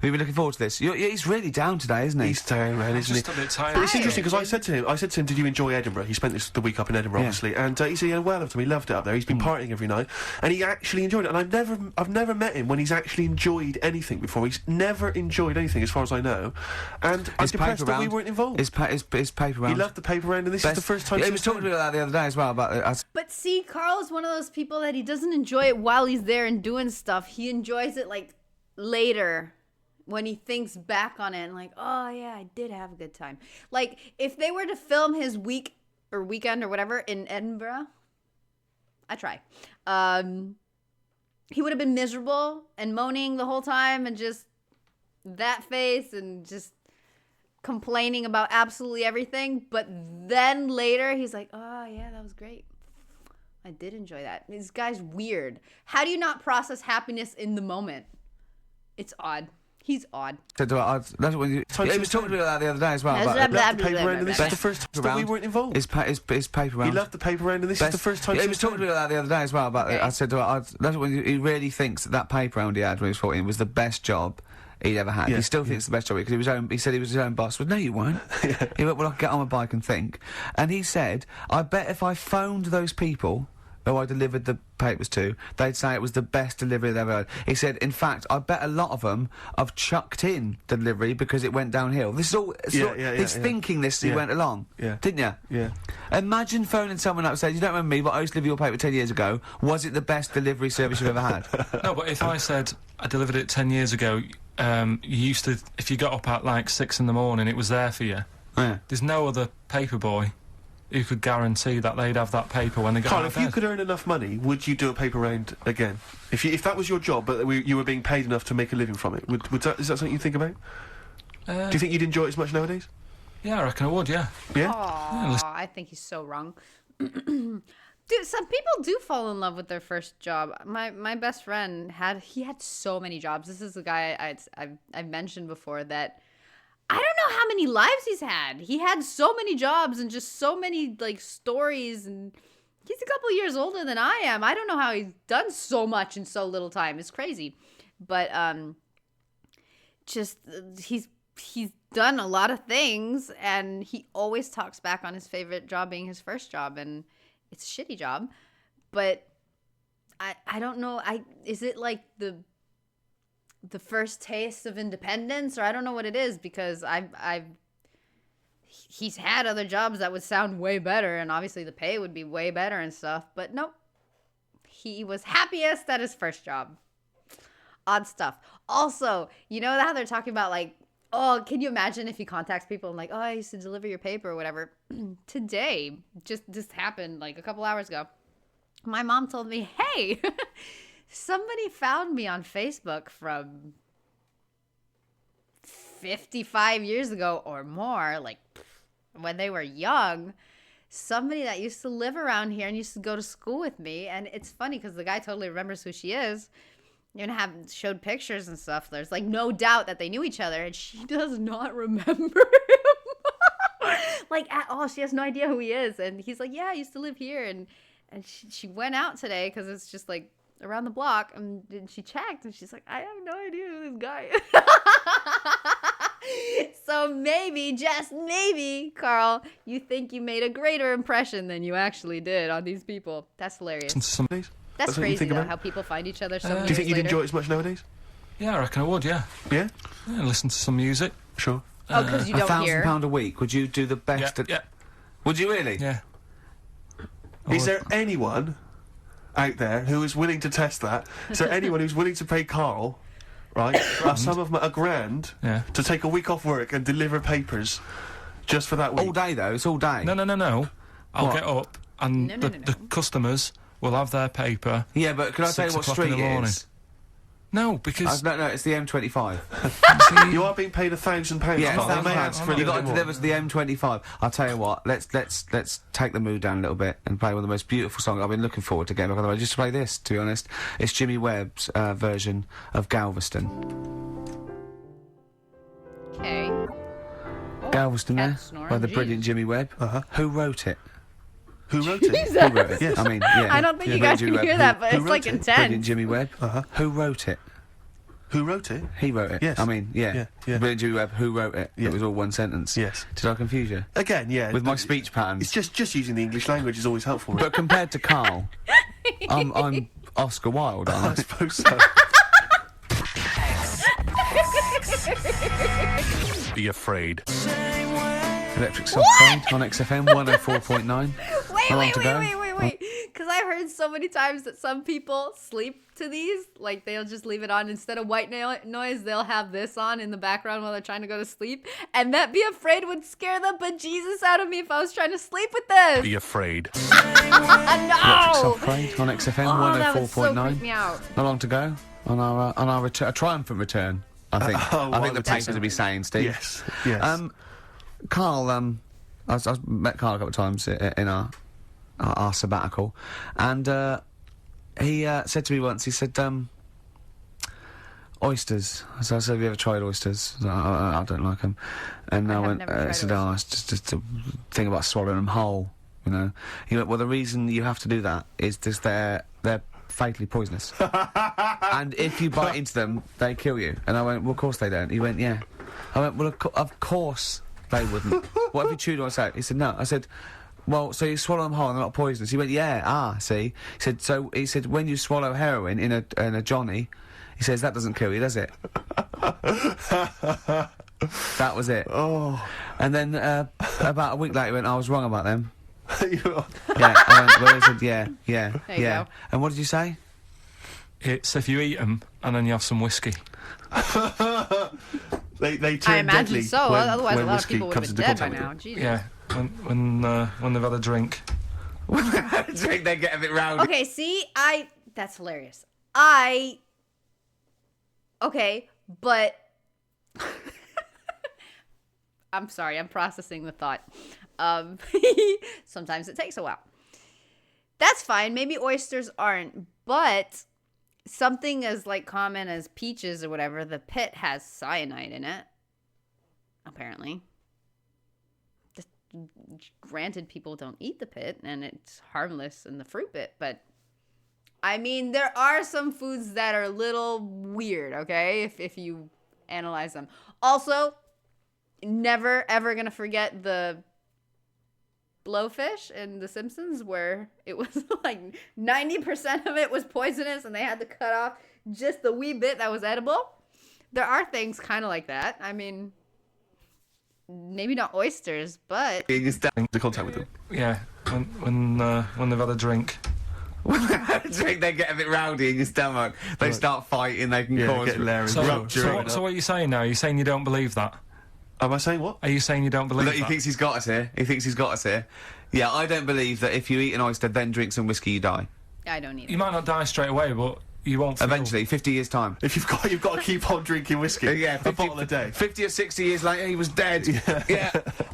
Have you been looking forward to this? He's really down today, isn't he? He's down, man, isn't he? Just a bit tired. But it's interesting because I said to him, did you enjoy Edinburgh? He spent the week up in Edinburgh, obviously, and he said he had well of him. He loved it up there. He's been partying every night, and he actually enjoyed it. And I've never met him when he's actually enjoyed anything before. He's never enjoyed anything, as far as I know. And I'm depressed that we weren't involved. His paper round. He loved the paper round, and this is the first time. Yeah, he was talking about that the other day as well. About But see, Carl's one of those people that he doesn't enjoy it while he's there and doing stuff. He enjoys it like later, when he thinks back on it and like, oh yeah, I did have a good time. Like, if they were to film his week or weekend or whatever in Edinburgh, I try. He would have been miserable and moaning the whole time and just that face and just complaining about absolutely everything. But then later he's like, oh yeah, that was great. I did enjoy that. This guy's weird. How do you not process happiness in the moment? It's odd. He's odd. That's what he was talking about that the other day as well. He loved the paper round, and this is the first time that we weren't involved. His paper round. He loved the paper round, and this is the first time. He was talking about that the other day as well. About I said to him, that's when he really thinks that paper round he had when he was 14 was the best job he'd ever had. He still thinks it's the best job because he said he was his own boss. Well, no, you weren't. He went, well, I'll get on my bike and think. And he said, I bet if I phoned those people who I delivered the papers to, they'd say it was the best delivery they've ever had. He said, in fact, I bet a lot of them have chucked in the delivery because it went downhill. This is all... he's thinking this as he went along. Yeah. Didn't you? Yeah. Imagine phoning someone up and saying, you don't remember me, but I used to deliver your paper 10 years ago. Was it the best delivery service you've ever had? No, but if I said I delivered it 10 years ago, you used to... If you got up at, like, 6 in the morning, it was there for you. Yeah. There's no other paper boy who could guarantee that they'd have that paper when they got out of Carl, if you could earn enough money, would you do a paper round again? If that was your job, but you were being paid enough to make a living from it, is that something you think about? Do you think you'd enjoy it as much nowadays? Yeah, I reckon I would, yeah. Yeah? Aww, I think he's so wrong. Dude, some people do fall in love with their first job. My best friend had so many jobs. This is a guy I've mentioned before that I don't know how many lives he's had. He had so many jobs and just so many, like, stories, and he's a couple years older than I am. I don't know how he's done so much in so little time. It's crazy. But, he's done a lot of things, and he always talks back on his favorite job being his first job, and it's a shitty job. But I don't know. Is it like the first taste of independence, or I don't know what it is, because he's had other jobs that would sound way better, and obviously the pay would be way better and stuff, but nope. He was happiest at his first job. Odd stuff. Also, you know how they're talking about, like, oh, can you imagine if he contacts people and like, oh, I used to deliver your paper or whatever. Today, this happened like a couple hours ago. My mom told me, hey, somebody found me on Facebook from 55 years ago or more, like when they were young. Somebody that used to live around here and used to go to school with me. And it's funny because the guy totally remembers who she is. And showed pictures and stuff. There's like no doubt that they knew each other, and she does not remember him. Like at all. She has no idea who he is. And he's like, yeah, I used to live here. And she went out today because it's just like around the block, and she checked, and she's like, I have no idea who this guy is. So maybe, just maybe, Carl, you think you made a greater impression than you actually did on these people. That's hilarious. Some days. That's crazy, though, how people find each other so many years Do you think you'd later. enjoy it as much nowadays? Yeah, I reckon I would, yeah. Yeah? Yeah, listen to some music. Sure. Oh, because you don't hear. £1,000 a week, would you do the best? Yeah. Would you really? Yeah. Is there anyone out there who is willing to test that? Is there anyone who's willing to pay Carl, right, a sum of £1,000 to take a week off work and deliver papers just for that week? All day, though. It's all day. No. I'll What? get up, and the customers will have their paper. Yeah, but can I tell you 6 what o'clock in street the it morning. is? No, because... No, it's the M25. You are being paid £1,000. Yeah, Carl. They may ask for a you little got to bit more. deliver to the M25. I'll tell you what. Let's take the mood down a little bit and play one of the most beautiful songs I've been looking forward to getting back on the road. Just to play this, to be honest. It's Jimmy Webb's version of Galveston. Okay. Galveston there, cat's snoring, by the jeez. brilliant Jimmy Webb. Who wrote it? Who wrote it? Jesus. Who wrote it? Yes. I mean, yeah. I don't think yeah, you guys Jimmy can Webb. hear that, but who it's like wrote it? Brilliant intense. Jimmy Webb. Who wrote it? Who wrote it? He wrote it. Yes. I mean, yeah. Yeah. Brilliant Jimmy Webb. Who wrote it? Yeah. It was all one sentence. Yes. Did I confuse you? Again, yeah. With my speech It's patterns. just using the English language is always helpful. But compared to Carl, I'm Oscar Wilde, I aren't I? suppose so. Be afraid. Electric Soft Train on XFM 104.9. How long to go? Wait. Because I've heard so many times that some people sleep to these. Like, they'll just leave it on. Instead of white noise, they'll have this on in the background while they're trying to go to sleep. And that Be Afraid would scare the bejesus out of me if I was trying to sleep with this. Be afraid. Electric No! Soft Train on XFM Oh, that would so freak me 104.9. out. How long to go on our a triumphant return? I think. Oh, I think the would papers say so. would be saying, Steve. Yes. Yes. Carl, I met Carl a couple of times in our sabbatical, and he said to me once, he said, oysters. So I said, have you ever tried oysters? I don't like them. And I have went, never tried said, oh, it's just a thing about swallowing them whole, you know. He went, well, the reason you have to do that is just they're fatally poisonous. And if you bite into them, they kill you. And I went, well, of course they don't. He went, yeah. I went, well, of course they wouldn't. What if you chewed on out? He said, no. I said, well, so you swallow them whole and they're not poisonous. He went, yeah, see. He said, when you swallow heroin in a Johnny, he says, that doesn't kill you, does it? That was it. Oh. And then, about a week later, he went, I was wrong about them. You- Yeah, I went, well, he said, yeah. There you go. And what did you say? It's if you eat them and then you have some whiskey. they turn I imagine deadly so. when- Otherwise, when a lot of whiskey people would have comes been into dead by contact with now. them. Jesus. Yeah, when they've had a drink. Drink, they get a bit rowdy. Okay, see, that's hilarious. Okay, but I'm sorry, I'm processing the thought. Sometimes it takes a while. That's fine. Maybe oysters aren't, but something as like common as peaches or whatever, the pit has cyanide in it. Apparently. Just, granted, people don't eat the pit, and it's harmless in the fruit pit, but I mean, there are some foods that are a little weird, okay? If you analyze them. Also, never ever gonna forget the blowfish in The Simpsons, where it was like 90% of it was poisonous and they had to cut off just the wee bit that was edible. There are things kind of like that. I mean, maybe not oysters, but You just The contact with them. Yeah, when they've had a drink. drink, they get a bit rowdy in your stomach. They start fighting, they can Yeah, cause get Larry. So, Rupture so, it so up. what are you saying now? Are you saying you don't believe that? Am I saying what? Are you saying you don't believe Look, he that? thinks he's got us here. He thinks he's got us here. Yeah, I don't believe that if you eat an oyster, then drink some whiskey, you die. I don't either. You might not die straight away, but you won't feel... Eventually, 50 years' time. If you've got to keep on drinking whiskey. Yeah, a bottle a day. 50 or 60 years later, he was dead. Yeah.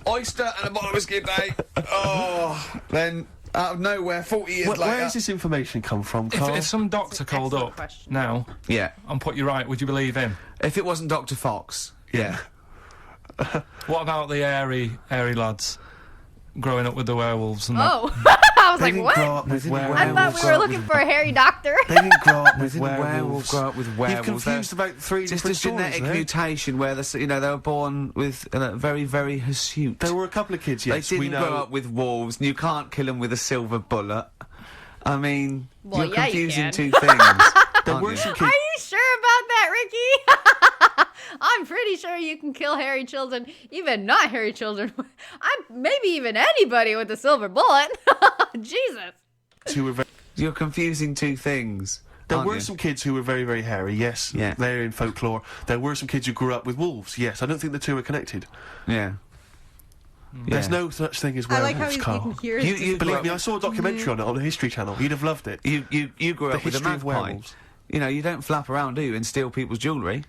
Oyster and a bottle of whiskey a day. Oh, then out of nowhere, 40 years later. Where does this information come from, Carl? If some doctor That's an called excellent up question. now Yeah. and put you right, would you believe him? If it wasn't Dr. Fox. Yeah. What about the airy lads growing up with the werewolves and that? Oh, I was They like, didn't what? grow up with They didn't werewolves. I thought we were looking for a hairy doctor. They didn't grow up with Didn't werewolves. grow up with You've werewolves. confused about three Just a different stories genetic there. mutation where they were born with very, very hirsute. There were a couple of kids, yes, They we didn't know. grow up with wolves, and you can't kill them with a silver bullet. I mean, Well, you're yeah, you confusing can. two things. There aren't were you? some Are kids. you sure about that, Ricky? I'm pretty sure you can kill hairy children, even not hairy children. Maybe even anybody with a silver bullet. Jesus. Who were very, You're confusing two things. there aren't were you? some kids who were very, very hairy, yes. Yeah. They're in folklore. There were some kids who grew up with wolves, yes. I don't think the two are connected. Yeah. There's Yeah. no such thing as I werewolves, like how you Carl. can hear You Believe grew me, up- I saw a documentary on it on the History Channel. You'd have loved it. You grew The up with a history of magpie. werewolves. You know, you don't flap around, do you, and steal people's jewellery.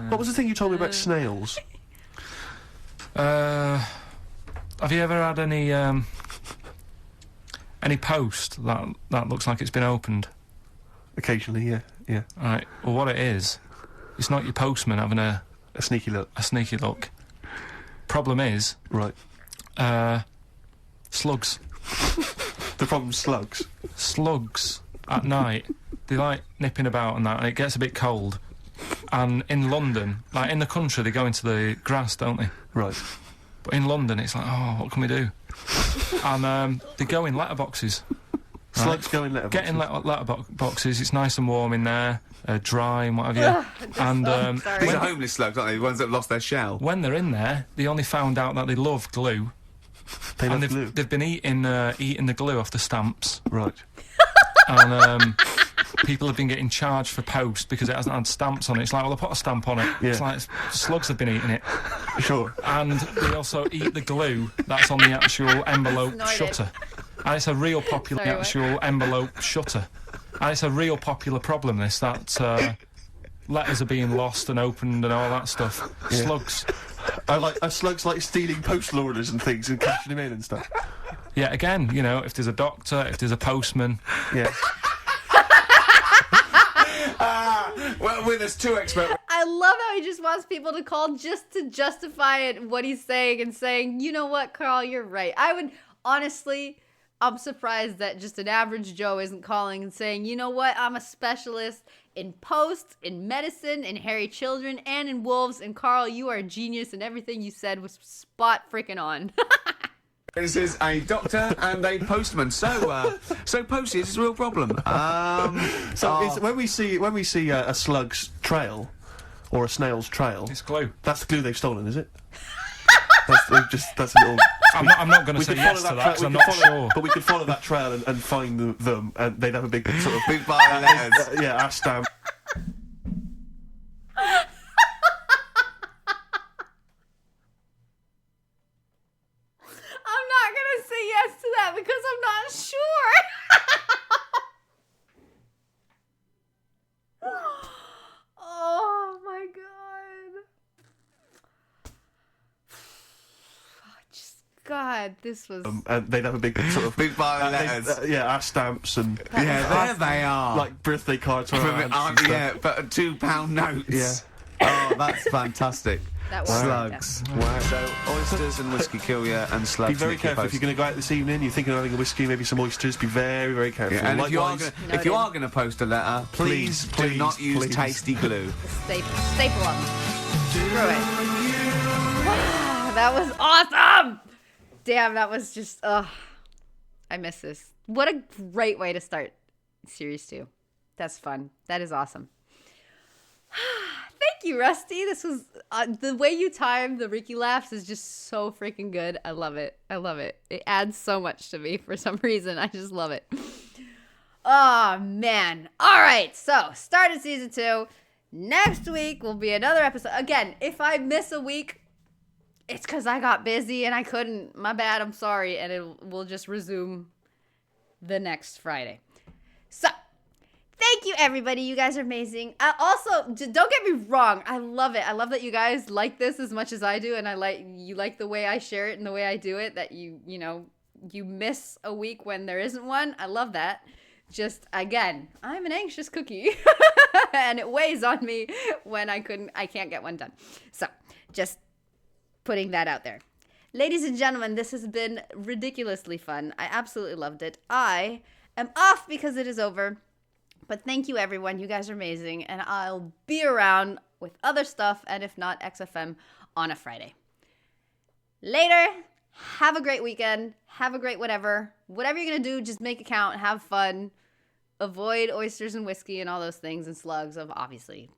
What was the thing you told me about snails? Have you ever had any post that looks like it's been opened? Occasionally, yeah. Right. Well, what it is, it's not your postman having a sneaky look. A sneaky look. Problem is, right. Slugs. The problem's slugs. Slugs at night. They like nipping about and that, and it gets a bit cold. And in London, like in the country, they go into the grass, don't they? Right. But in London, it's like, oh, what can we do? And they go in letterboxes. Slugs go in letterboxes. Get in letterboxes. It's nice and warm in there, dry and what have you. And these are homeless slugs, aren't they? The ones that have lost their shell. When they're in there, they only found out that they love glue. They've been eating the glue off the stamps. Right. And people have been getting charged for post because it hasn't had stamps on it. It's like, well, they put a stamp on it. Yeah. It's like slugs have been eating it. Sure. And they also eat the glue that's on the actual envelope shutter. And it's a real popular envelope shutter. And it's a real popular problem, this, that letters are being lost and opened and all that stuff. Yeah. Slugs. Slugs like stealing postal orders and things and cashing them in and stuff. Yeah, again, you know, if there's a doctor, if there's a postman. Yeah. Well, with us two experts. I love how he just wants people to call just to justify it, what he's saying, and saying, you know what, Carl, you're right. Honestly, I'm surprised that just an average Joe isn't calling and saying, you know what, I'm a specialist in post, in medicine, in hairy children, and in wolves, and Carl, you are a genius, and everything you said was spot freaking on. This is a doctor and a postman. So postage is a real problem. When we see a slug's trail or a snail's trail, it's glue. That's the glue they've stolen, is it? That's a little. I'm not going to say yes to that because I'm not sure. But we could follow that trail and find them, and they'd have a big sort of big pile of letters. Our stamp. I'm not gonna say yes to that because I'm not sure. Oh my god. God, this was. And they'd have a big sort of big pile of letters. Our stamps and there they are. Like birthday cards for but £2 notes. Yeah. Oh, that's fantastic. That Slugs. Wow. So oysters and whiskey kill you, and slugs. Be very careful if you're going to go out this evening. You're thinking of having a whiskey, maybe some oysters. Be very, very careful. Yeah, and if you are going to post a letter, please do not use tasty glue. Staple them. Screw it. That was awesome. Damn, that was just, I miss this. What a great way to start Series 2. That's fun. That is awesome. Thank you, Rusty. This was, the way you timed the Ricky laughs is just so freaking good. I love it. I love it. It adds so much to me for some reason. I just love it. Oh, man. All right, so started Season 2. Next week will be another episode. Again, if I miss a week, it's because I got busy and I couldn't. My bad, I'm sorry. And we'll just resume the next Friday. So, thank you, everybody. You guys are amazing. Also, don't get me wrong. I love it. I love that you guys like this as much as I do. And you like the way I share it and the way I do it. That you miss a week when there isn't one. I love that. Just, again, I'm an anxious cookie. And it weighs on me when I can't get one done. So, just putting that out there. Ladies and gentlemen, this has been ridiculously fun. I absolutely loved it. I am off because it is over. But thank you, everyone. You guys are amazing. And I'll be around with other stuff, and if not, XFM on a Friday. Later. Have a great weekend. Have a great whatever. Whatever you're going to do, just make it count. Have fun. Avoid oysters and whiskey and all those things, and slugs, obviously.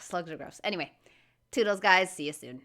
Slugs are gross. Anyway, toodles, guys. See you soon.